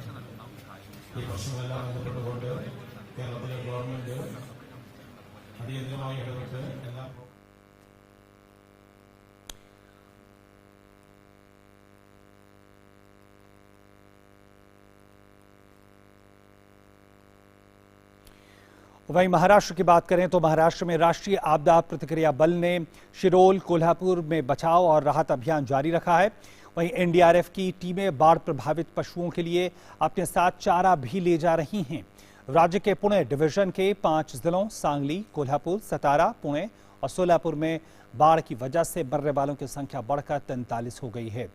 वहीं महाराष्ट्र की बात करें तो महाराष्ट्र में राष्ट्रीय आपदा प्रतिक्रिया बल ने शिरोल, कोल्हापुर में बचाव और राहत अभियान जारी रखा है। वहीं एनडीआरएफ की टीमें बाढ़ प्रभावित पशुओं के लिए अपने साथ चारा भी ले जा रही हैं। राज्य के पुणे डिवीजन के 5 जिलों सांगली, कोल्हापुर, सतारा, पुणे और सोलापुर में बाढ़ की वजह से मरने वालों की संख्या बढ़कर 43 हो गई है।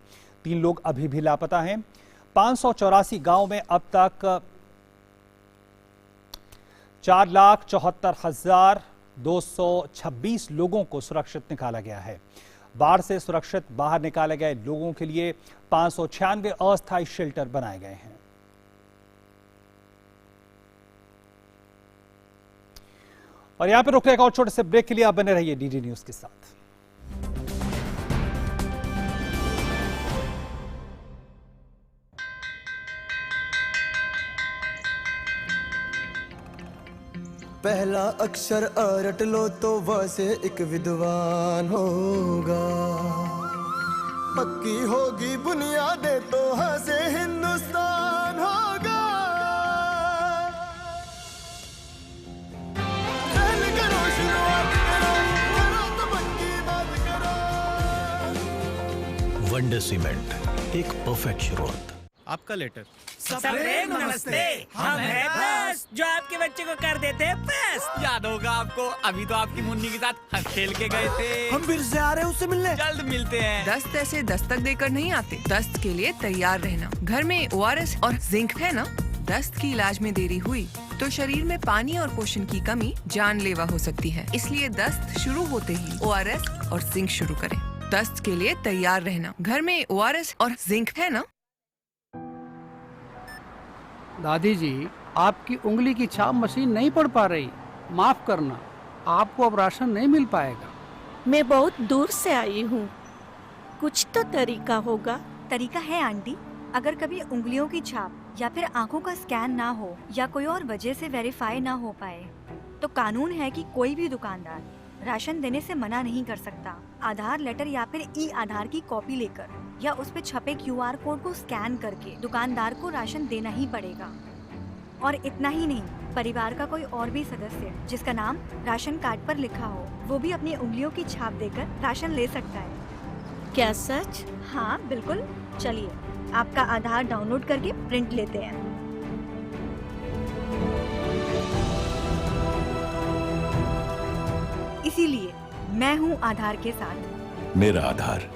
3 लोग अभी भी लापता हैं। 584 गांव में अब तक 4,74,226 लोगों को सुरक्षित निकाला गया है। बाढ़ से सुरक्षित बाहर निकाले गए लोगों के लिए 596 अस्थायी शेल्टर बनाए गए हैं। और यहाँ पे रुक एक और छोटे से ब्रेक के लिए आप बने रहिए डीडी न्यूज के साथ। पहला अक्षर रट लो तो वह से एक विद्वान होगा, पक्की होगी बुनियादें तो हाँ से हिंदुस्तान होगा। करो शुरुआत करो तो पक्की बात करो। वंडर सीमेंट, एक परफेक्ट शुरुआत। आपका लेटर। सबरेग नमस्ते, हम हैं बस जो आपके बच्चे को कर देते हैं बस। याद होगा आपको, अभी तो आपकी मुन्नी के साथ हंस खेल के गए थे। हम फिर से आ रहे हैं उससे मिलने, जल्द मिलते हैं। दस्त ऐसे दस्तक देकर नहीं आते, दस्त के लिए तैयार रहना। घर में ORS और जिंक है ना? दस्त की इलाज में देरी हुई तो शरीर में पानी और पोषण की कमी जानलेवा हो सकती है। इसलिए दस्त शुरू होते ही ORS और जिंक शुरू करें। दस्त के लिए तैयार रहना। घर में ORS और जिंक है ना? दादी जी, आपकी उंगली की छाप मशीन नहीं पढ़ पा रही, माफ करना, आपको अब राशन नहीं मिल पाएगा। मैं बहुत दूर से आई हूँ, कुछ तो तरीका होगा। तरीका है आंटी, अगर कभी उंगलियों की छाप या फिर आंखों का स्कैन ना हो या कोई और वजह से वेरीफाई ना हो पाए तो कानून है कि कोई भी दुकानदार राशन देने से मना नहीं कर सकता। आधार लेटर या फिर ई-आधार की कॉपी लेकर या उस पे छपे QR कोड को स्कैन करके दुकानदार को राशन देना ही पड़ेगा। और इतना ही नहीं, परिवार का कोई और भी सदस्य जिसका नाम राशन कार्ड पर लिखा हो वो भी अपनी उंगलियों की छाप देकर राशन ले सकता है। क्या सच? हाँ बिल्कुल। चलिए आपका आधार डाउनलोड करके प्रिंट लेते हैं। इसीलिए मैं हूँ आधार के साथ। मेरा आधार,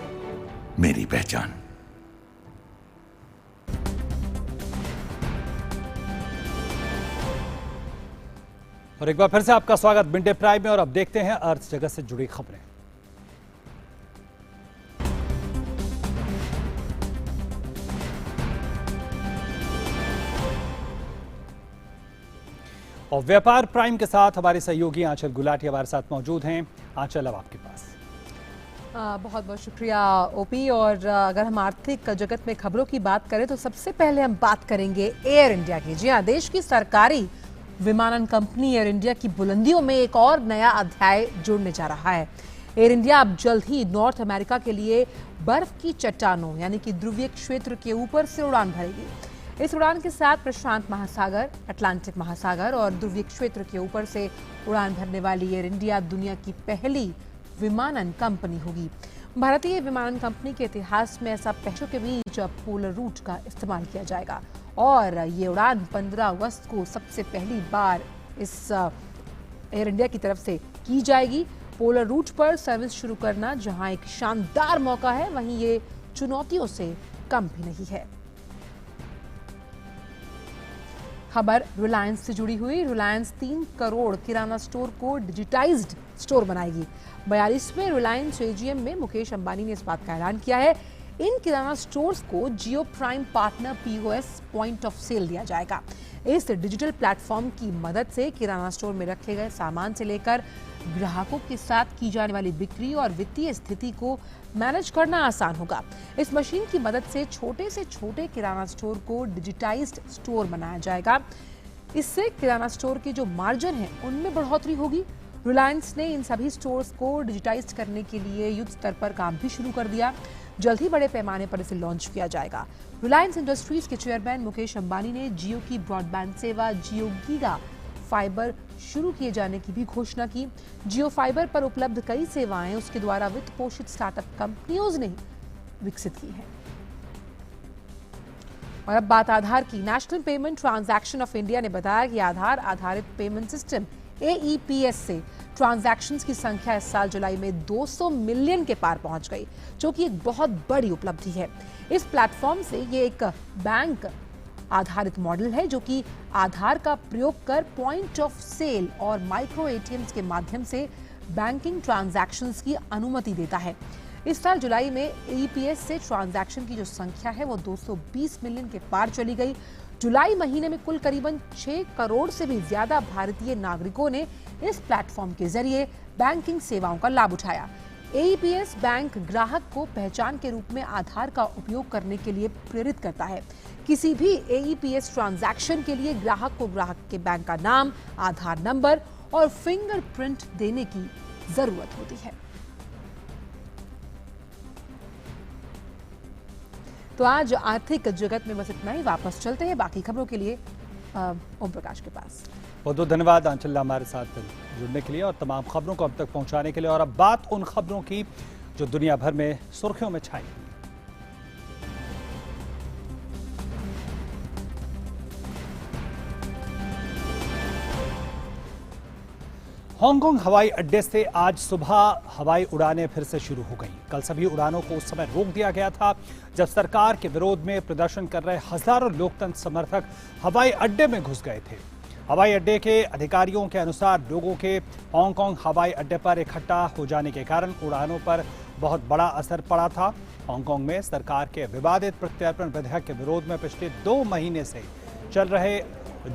मेरी पहचान। और एक बार फिर से आपका स्वागत मिडडे प्राइम में। और अब देखते हैं अर्थ जगत से जुड़ी खबरें। और व्यापार प्राइम के साथ हमारे सहयोगी आंचल गुलाटी हमारे साथ मौजूद हैं। आंचल, अब आपके पास। बहुत बहुत शुक्रिया ओपी। और अगर हम आर्थिक जगत में खबरों की बात करें तो सबसे पहले हम बात करेंगे एयर इंडिया की। जी हाँ, देश की सरकारी विमानन कंपनी एयर इंडिया की बुलंदियों में एक और नया अध्याय जुड़ने जा रहा है। एयर इंडिया अब जल्द ही नॉर्थ अमेरिका के लिए बर्फ की चट्टानों यानी कि ध्रुवीय क्षेत्र के ऊपर से उड़ान भरेगी। इस उड़ान के साथ प्रशांत महासागर, अटलांटिक महासागर और ध्रुवीय क्षेत्र के ऊपर से उड़ान भरने वाली एयर इंडिया दुनिया की पहली विमानन कंपनी होगी। भारतीय विमानन कंपनी के इतिहास में ऐसा पहले के बीच पोलर रूट का इस्तेमाल किया जाएगा और ये उड़ान 15 अगस्त को सबसे पहली बार इस एयर इंडिया की तरफ से की जाएगी। पोलर रूट पर सर्विस शुरू करना जहां एक शानदार मौका है, वहीं ये चुनौतियों से कम भी नहीं है। खबर रिलायंस से जुड़ी हुई। रिलायंस 3 करोड़ किराना स्टोर को डिजिटाइज्ड स्टोर बनाएगी। 42वें रिलायंस AGM में मुकेश अंबानी ने इस बात का ऐलान किया है। इन किराना स्टोर्स को Jio prime partner POS point of sale दिया जाएगा। इस डिजिटल प्लेटफॉर्म की मदद से किराना स्टोर में रखे गए सामान से लेकर ग्राहकों के साथ की जाने वाली बिक्री और वित्तीय स्थिति को मैनेज करना आसान होगा। इस मशीन की मदद से छोटे किराना स्टोर को डिजिटाइज्ड स्टोर बनाया जाएगा। इससे किराना स्टोर के जो मार्जिन है उनमें बढ़ोतरी होगी। रिलायंस ने इन सभी स्टोर्स को डिजिटाइज करने के लिए युद्ध स्तर पर काम भी शुरू कर दिया। जल्द ही बड़े पैमाने पर इसे लॉन्च किया जाएगा। रिलायंस इंडस्ट्रीज के चेयरमैन मुकेश अंबानी ने जियो की ब्रॉडबैंड सेवा जियो गीगा फाइबर शुरू किए जाने की भी घोषणा की। जियो फाइबर पर उपलब्ध कई सेवाएं उसके द्वारा वित्त पोषित स्टार्टअप कंपनियों ने विकसित की हैं। और अब बात आधार की। National payment transaction of India ने बताया कि आधार आधारित पेमेंट सिस्टम AEPS से ट्रांजैक्शंस की संख्या इस साल जुलाई में 200 मिलियन के पार पहुंच गई, जो कि एक बहुत बड़ी उपलब्धि है। इस प्लेटफॉर्म से ये एक बैंक आधारित मॉडल है जो कि आधार का प्रयोग कर पॉइंट ऑफ सेल और माइक्रो ATMs के माध्यम से बैंकिंग ट्रांजैक्शंस की अनुमति देता है। इस साल जुलाई में AEPS से ट्रांजैक्शन की जो संख्या है वो 220 मिलियन के पार चली गई। जुलाई महीने में कुल करीबन 6 करोड़ से भी ज्यादा भारतीय नागरिकों ने इस प्लेटफॉर्म के जरिए बैंकिंग सेवाओं का लाभ उठाया। एईपीएस बैंक ग्राहक को पहचान के रूप में आधार का उपयोग करने के लिए प्रेरित करता है। किसी भी एईपीएस ट्रांजैक्शन के लिए ग्राहक को ग्राहक के बैंक का नाम, आधार नंबर और फिंगरप्रिंट देने की जरूरत होती है। तो आज आर्थिक जगत में बस इतना ही। वापस चलते हैं बाकी खबरों के लिए ओम प्रकाश के पास। बहुत बहुत धन्यवाद आंचल हमारे साथ जुड़ने के लिए और तमाम खबरों को अब तक पहुंचाने के लिए। और अब बात उन खबरों की जो दुनिया भर में सुर्खियों में छाई। हांगकांग हवाई अड्डे से आज सुबह हवाई उड़ानें फिर से शुरू हो गई। कल सभी उड़ानों को उस समय रोक दिया गया था जब सरकार के विरोध में प्रदर्शन कर रहे हजारों लोकतंत्र समर्थक हवाई अड्डे में घुस गए थे। हवाई अड्डे के अधिकारियों के अनुसार लोगों के हांगकांग हवाई अड्डे पर इकट्ठा हो जाने के कारण उड़ानों पर बहुत बड़ा असर पड़ा था। हांगकांग में सरकार के विवादित प्रत्यर्पण विधेयक के विरोध में पिछले 2 महीने से चल रहे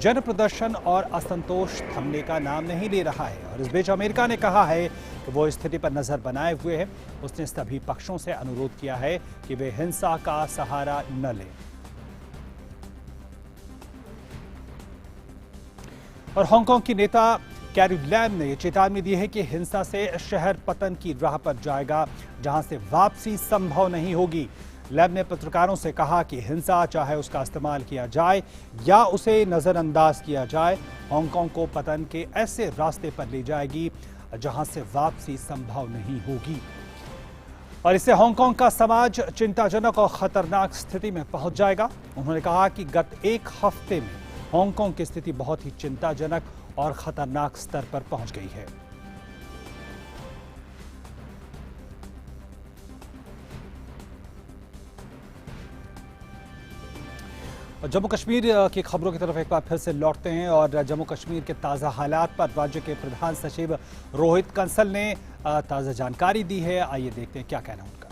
जन प्रदर्शन और असंतोष थमने का नाम नहीं ले रहा है। और इस बीच अमेरिका ने कहा है कि वो स्थिति पर नजर बनाए हुए है। उसने सभी पक्षों से अनुरोध किया है कि वे हिंसा का सहारा न लें। और हांगकांग की नेता कैरी लैम ने चेतावनी दी है कि हिंसा से शहर पतन की राह पर जाएगा, जहां से वापसी संभव नहीं होगी। लैब ने पत्रकारों से कहा कि हिंसा, चाहे उसका इस्तेमाल किया जाए या उसे नजरअंदाज किया जाए, हांगकांग को पतन के ऐसे रास्ते पर ले जाएगी जहां से वापसी संभव नहीं होगी। और इससे हांगकांग का समाज चिंताजनक और खतरनाक स्थिति में पहुंच जाएगा। उन्होंने कहा कि गत 1 हफ्ते में हांगकांग की स्थिति बहुत ही चिंताजनक और खतरनाक स्तर पर पहुंच गई है। जम्मू कश्मीर की खबरों की तरफ एक बार फिर से लौटते हैं और जम्मू कश्मीर के ताज़ा हालात पर राज्य के प्रधान सचिव रोहित कंसल ने ताज़ा जानकारी दी है। आइए देखते हैं क्या कहना उनका।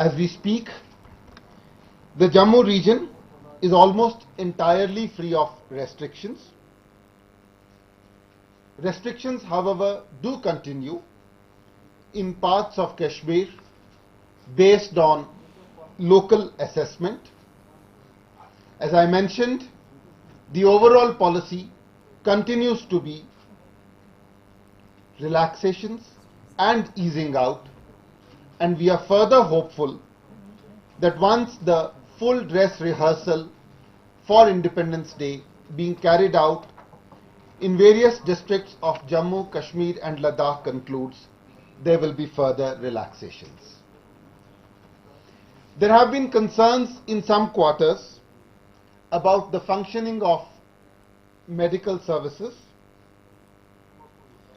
As we speak, the Jammu region is almost entirely free of restrictions. Restrictions, however, do continue in parts of Kashmir based on local assessment. As I mentioned, the overall policy continues to be relaxations and easing out, and we are further hopeful that once the full dress rehearsal for Independence Day being carried out in various districts of Jammu, Kashmir and Ladakh concludes, there will be further relaxations. There have been concerns in some quarters about the functioning of medical services.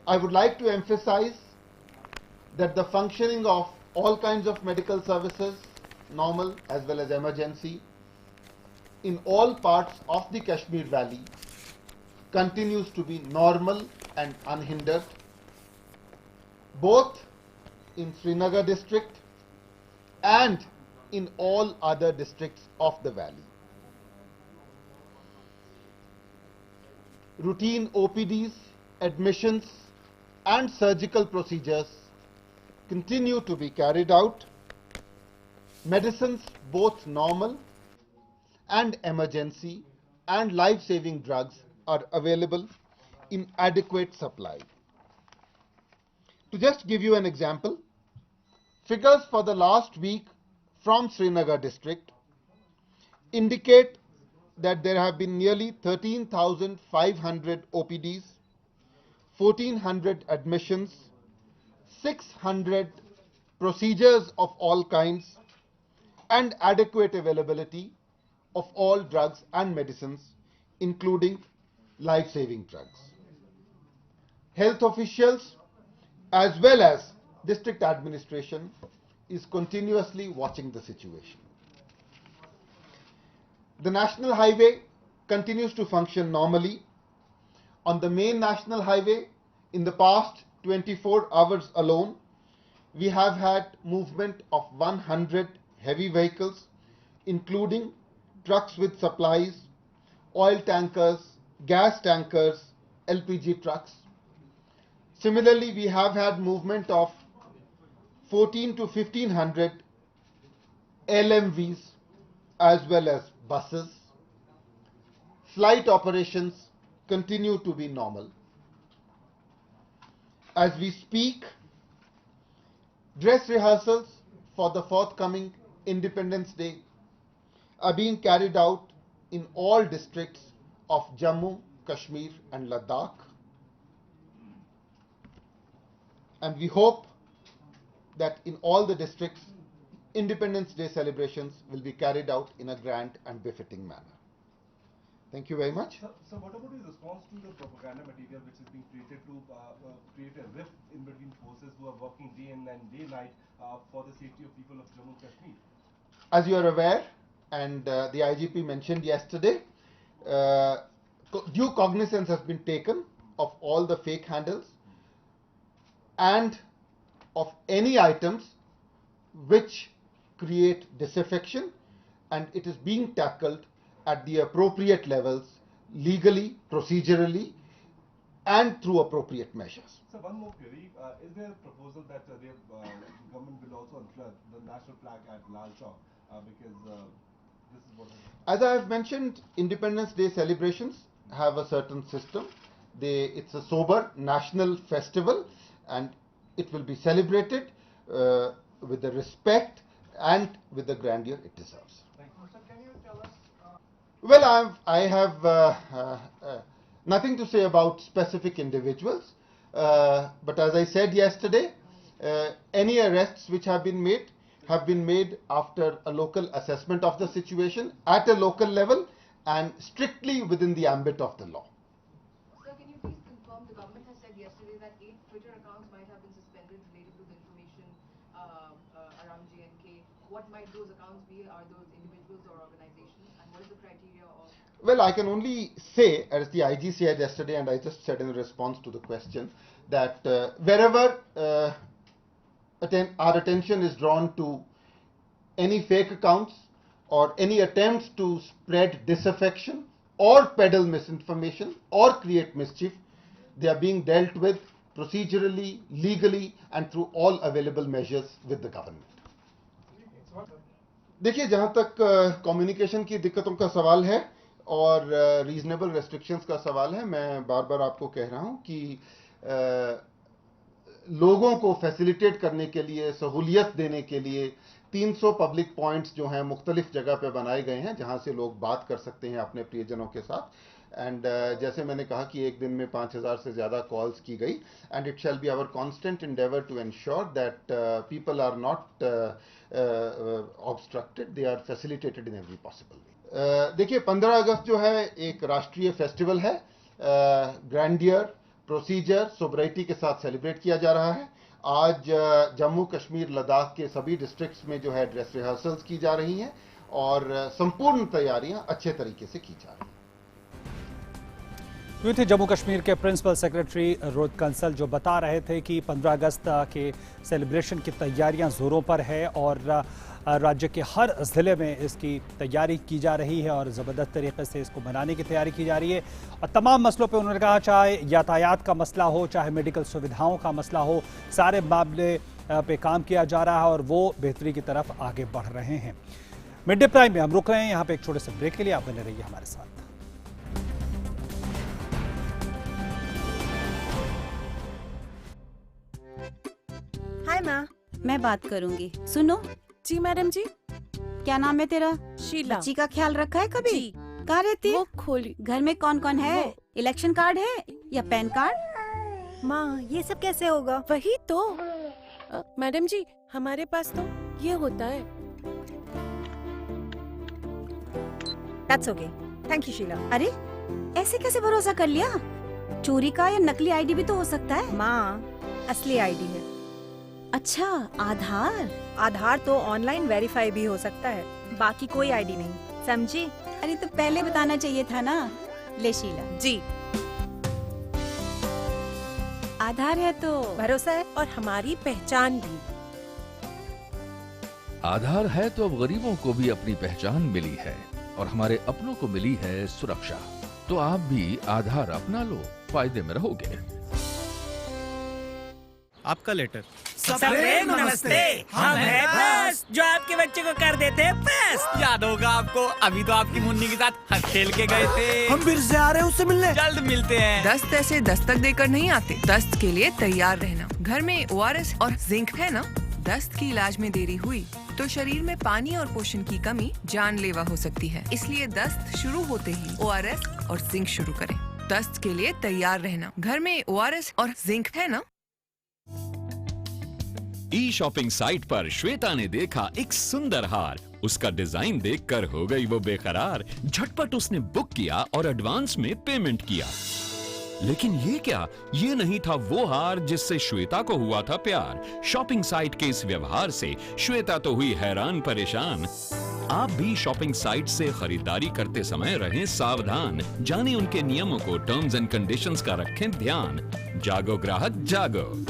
I would like to emphasize that the functioning of all kinds of medical services, normal as well as emergency, in all parts of the Kashmir Valley continues to be normal and unhindered, both in Srinagar district and in all other districts of the valley. Routine OPDs, admissions and surgical procedures continue to be carried out. Medicines, both normal and emergency and life-saving drugs, are available in adequate supply. To just give you an example, figures for the last week from Srinagar district indicate that there have been nearly 13,500 OPDs, 1,400 admissions, 600 procedures of all kinds, and adequate availability of all drugs and medicines, including life-saving drugs. Health officials as well as district administration is continuously watching the situation. The national highway continues to function normally. On the main national highway, in the past 24 hours alone, we have had movement of 100 heavy vehicles, including trucks with supplies, oil tankers, gas tankers, LPG trucks. Similarly, we have had movement of 14 to 1500 LMVs as well as buses. Flight operations continue to be normal. As we speak, dress rehearsals for the forthcoming Independence Day are being carried out in all districts of Jammu, Kashmir and Ladakh. And we hope that in all the districts, Independence Day celebrations will be carried out in a grand and befitting manner. Thank you very much. So what about his response to the propaganda material which is being created to create a rift in between forces who are working day in and day night for the safety of people of Jammu and Kashmir? As you are aware, and the IGP mentioned yesterday, due cognizance has been taken of all the fake handles and of any items which create disaffection, and it is being tackled at the appropriate levels, legally, procedurally, and through appropriate measures. So one more query, is there a proposal that the government will also unfurl the national flag at Lal Chowk because this is what... As I have mentioned, Independence Day celebrations have a certain system. It's a sober national festival and it will be celebrated with the respect and with the grandeur it deserves. Thank you. Sir, can you tell us... Well, I have nothing to say about specific individuals, but as I said yesterday, any arrests which have been made after a local assessment of the situation at a local level and strictly within the ambit of the law. Sir, can you please confirm the government has said yesterday that 8 Twitter accounts might have been suspended related to the information around JNK. What might those accounts be? Are those individuals or organizations? And what is the criteria of... Well, I can only say, as the IG said yesterday, and I just said in response to the question, that wherever our attention is drawn to any fake accounts or any attempts to spread disaffection or peddle misinformation or create mischief, they are being dealt with procedurally, legally and through all available measures with the government. देखिए, जहाँ तक communication की दिक्कतों का सवाल है और reasonable restrictions का सवाल है, मैं बार बार आपको कह रहा हूँ कि लोगों को फैसिलिटेट करने के लिए, सहूलियत देने के लिए 300 पब्लिक पॉइंट्स जो हैं मुख्तलिफ जगह पे बनाए गए हैं जहां से लोग बात कर सकते हैं अपने प्रियजनों के साथ. एंड जैसे मैंने कहा कि एक दिन में 5000 से ज़्यादा कॉल्स की गई. And it shall be our constant endeavour to ensure that people are not obstructed, they are facilitated in every possible way. देखिए, 15 अगस्त जो है एक राष्ट्रीय फेस्टिवल है. ग्रैंडियर, प्रोसीजर, सोबराइटी के साथ सेलिब्रेट किया जा रहा है. आज जम्मू कश्मीर लद्दाख के सभी डिस्ट्रिक्ट्स में जो है ड्रेस रिहर्सल्स की जा रही हैं और संपूर्ण तैयारियां अच्छे तरीके से की जा रही हैं. ये थे जम्मू कश्मीर के प्रिंसिपल सेक्रेटरी रोहित कंसल, जो बता रहे थे कि 15 अगस्त के सेलिब्रेशन की तैयारियां जोरों पर है और राज्य के हर ज़िले में इसकी तैयारी की जा रही है और ज़बरदस्त तरीके से इसको मनाने की तैयारी की जा रही है. और तमाम मसलों पे उन्होंने कहा, चाहे यातायात का मसला हो, चाहे मेडिकल सुविधाओं का मसला हो, सारे मामले पे काम किया जा रहा है और वो बेहतरी की तरफ आगे बढ़ रहे हैं. मिड डे प्राइम में हम रुक रहे हैं यहाँ पे एक छोटे से ब्रेक के लिए. आप बने रहिए हमारे साथ. हाय माँ, मैं बात करूंगी. सुनो. जी मैडम जी. क्या नाम है तेरा? शीला. बच्ची का ख्याल रखा है कभी? कहाँ रहती है? खोली. घर में कौन कौन है? इलेक्शन कार्ड है या पैन कार्ड? माँ, ये सब कैसे होगा? वही तो मैडम जी, हमारे पास तो ये होता है. That's okay. Thank you, Sheila. अरे, ऐसे कैसे भरोसा कर लिया? चोरी का या नकली आईडी भी तो हो सकता है. माँ, असली आईडी है. अच्छा, आधार? आधार तो ऑनलाइन वेरीफाई भी हो सकता है, बाकी कोई आईडी नहीं. समझी? अरे तो पहले बताना चाहिए था ना. ले शीला. जी. आधार है तो भरोसा है और हमारी पहचान भी. आधार है तो अब गरीबों को भी अपनी पहचान मिली है और हमारे अपनों को मिली है सुरक्षा। तो आप भी आधार अपना लो, फायदे में रहोगे। आपका लेटर। सबरे नमस्ते, हम हैं बस जो आपके बच्चे को कर देते हैं बस। याद होगा आपको, अभी तो आपकी मुन्नी के साथ हंस खेल के गए थे। हम फिर से आ रहे हैं उससे मिलने। जल्द मिलते हैं। दस्त ऐसे दस्तक देकर नहीं आते। दस्त के लिए तैयार रहना। घर में ORS और जिंक है ना? दस्त की इलाज में देरी हुई तो शरीर में पानी और पोषण की कमी जानलेवा हो सकती है। इसलिए दस्त शुरू होते ही ORS और जिंक शुरू करें। दस्त के लिए तैयार रहना। घर में ORS और जिंक है ना? ई शॉपिंग साइट पर श्वेता ने देखा एक सुंदर हार। उसका डिजाइन देखकर हो गई वो बेकरार। झटपट उसने बुक किया और एडवांस में पेमेंट किया। लेकिन ये क्या, ये नहीं था वो हार जिससे श्वेता को हुआ था प्यार। शॉपिंग साइट के इस व्यवहार से श्वेता तो हुई हैरान परेशान। आप भी शॉपिंग साइट से खरीदारी करते समय रहें सावधान। जानें उनके नियमों को, टर्म्स एंड कंडीशंस का रखें ध्यान। जागो ग्राहक जागो।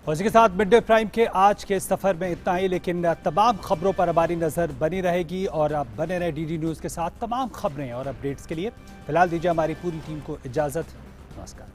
और इसी के साथ मिड डे प्राइम के आज के सफर में इतना ही, लेकिन तमाम खबरों पर हमारी नजर बनी रहेगी और आप बने रहे DD न्यूज के साथ। तमाम खबरें और अपडेट्स के लिए फिलहाल दीजिए हमारी पूरी टीम को इजाजत। नमस्कार।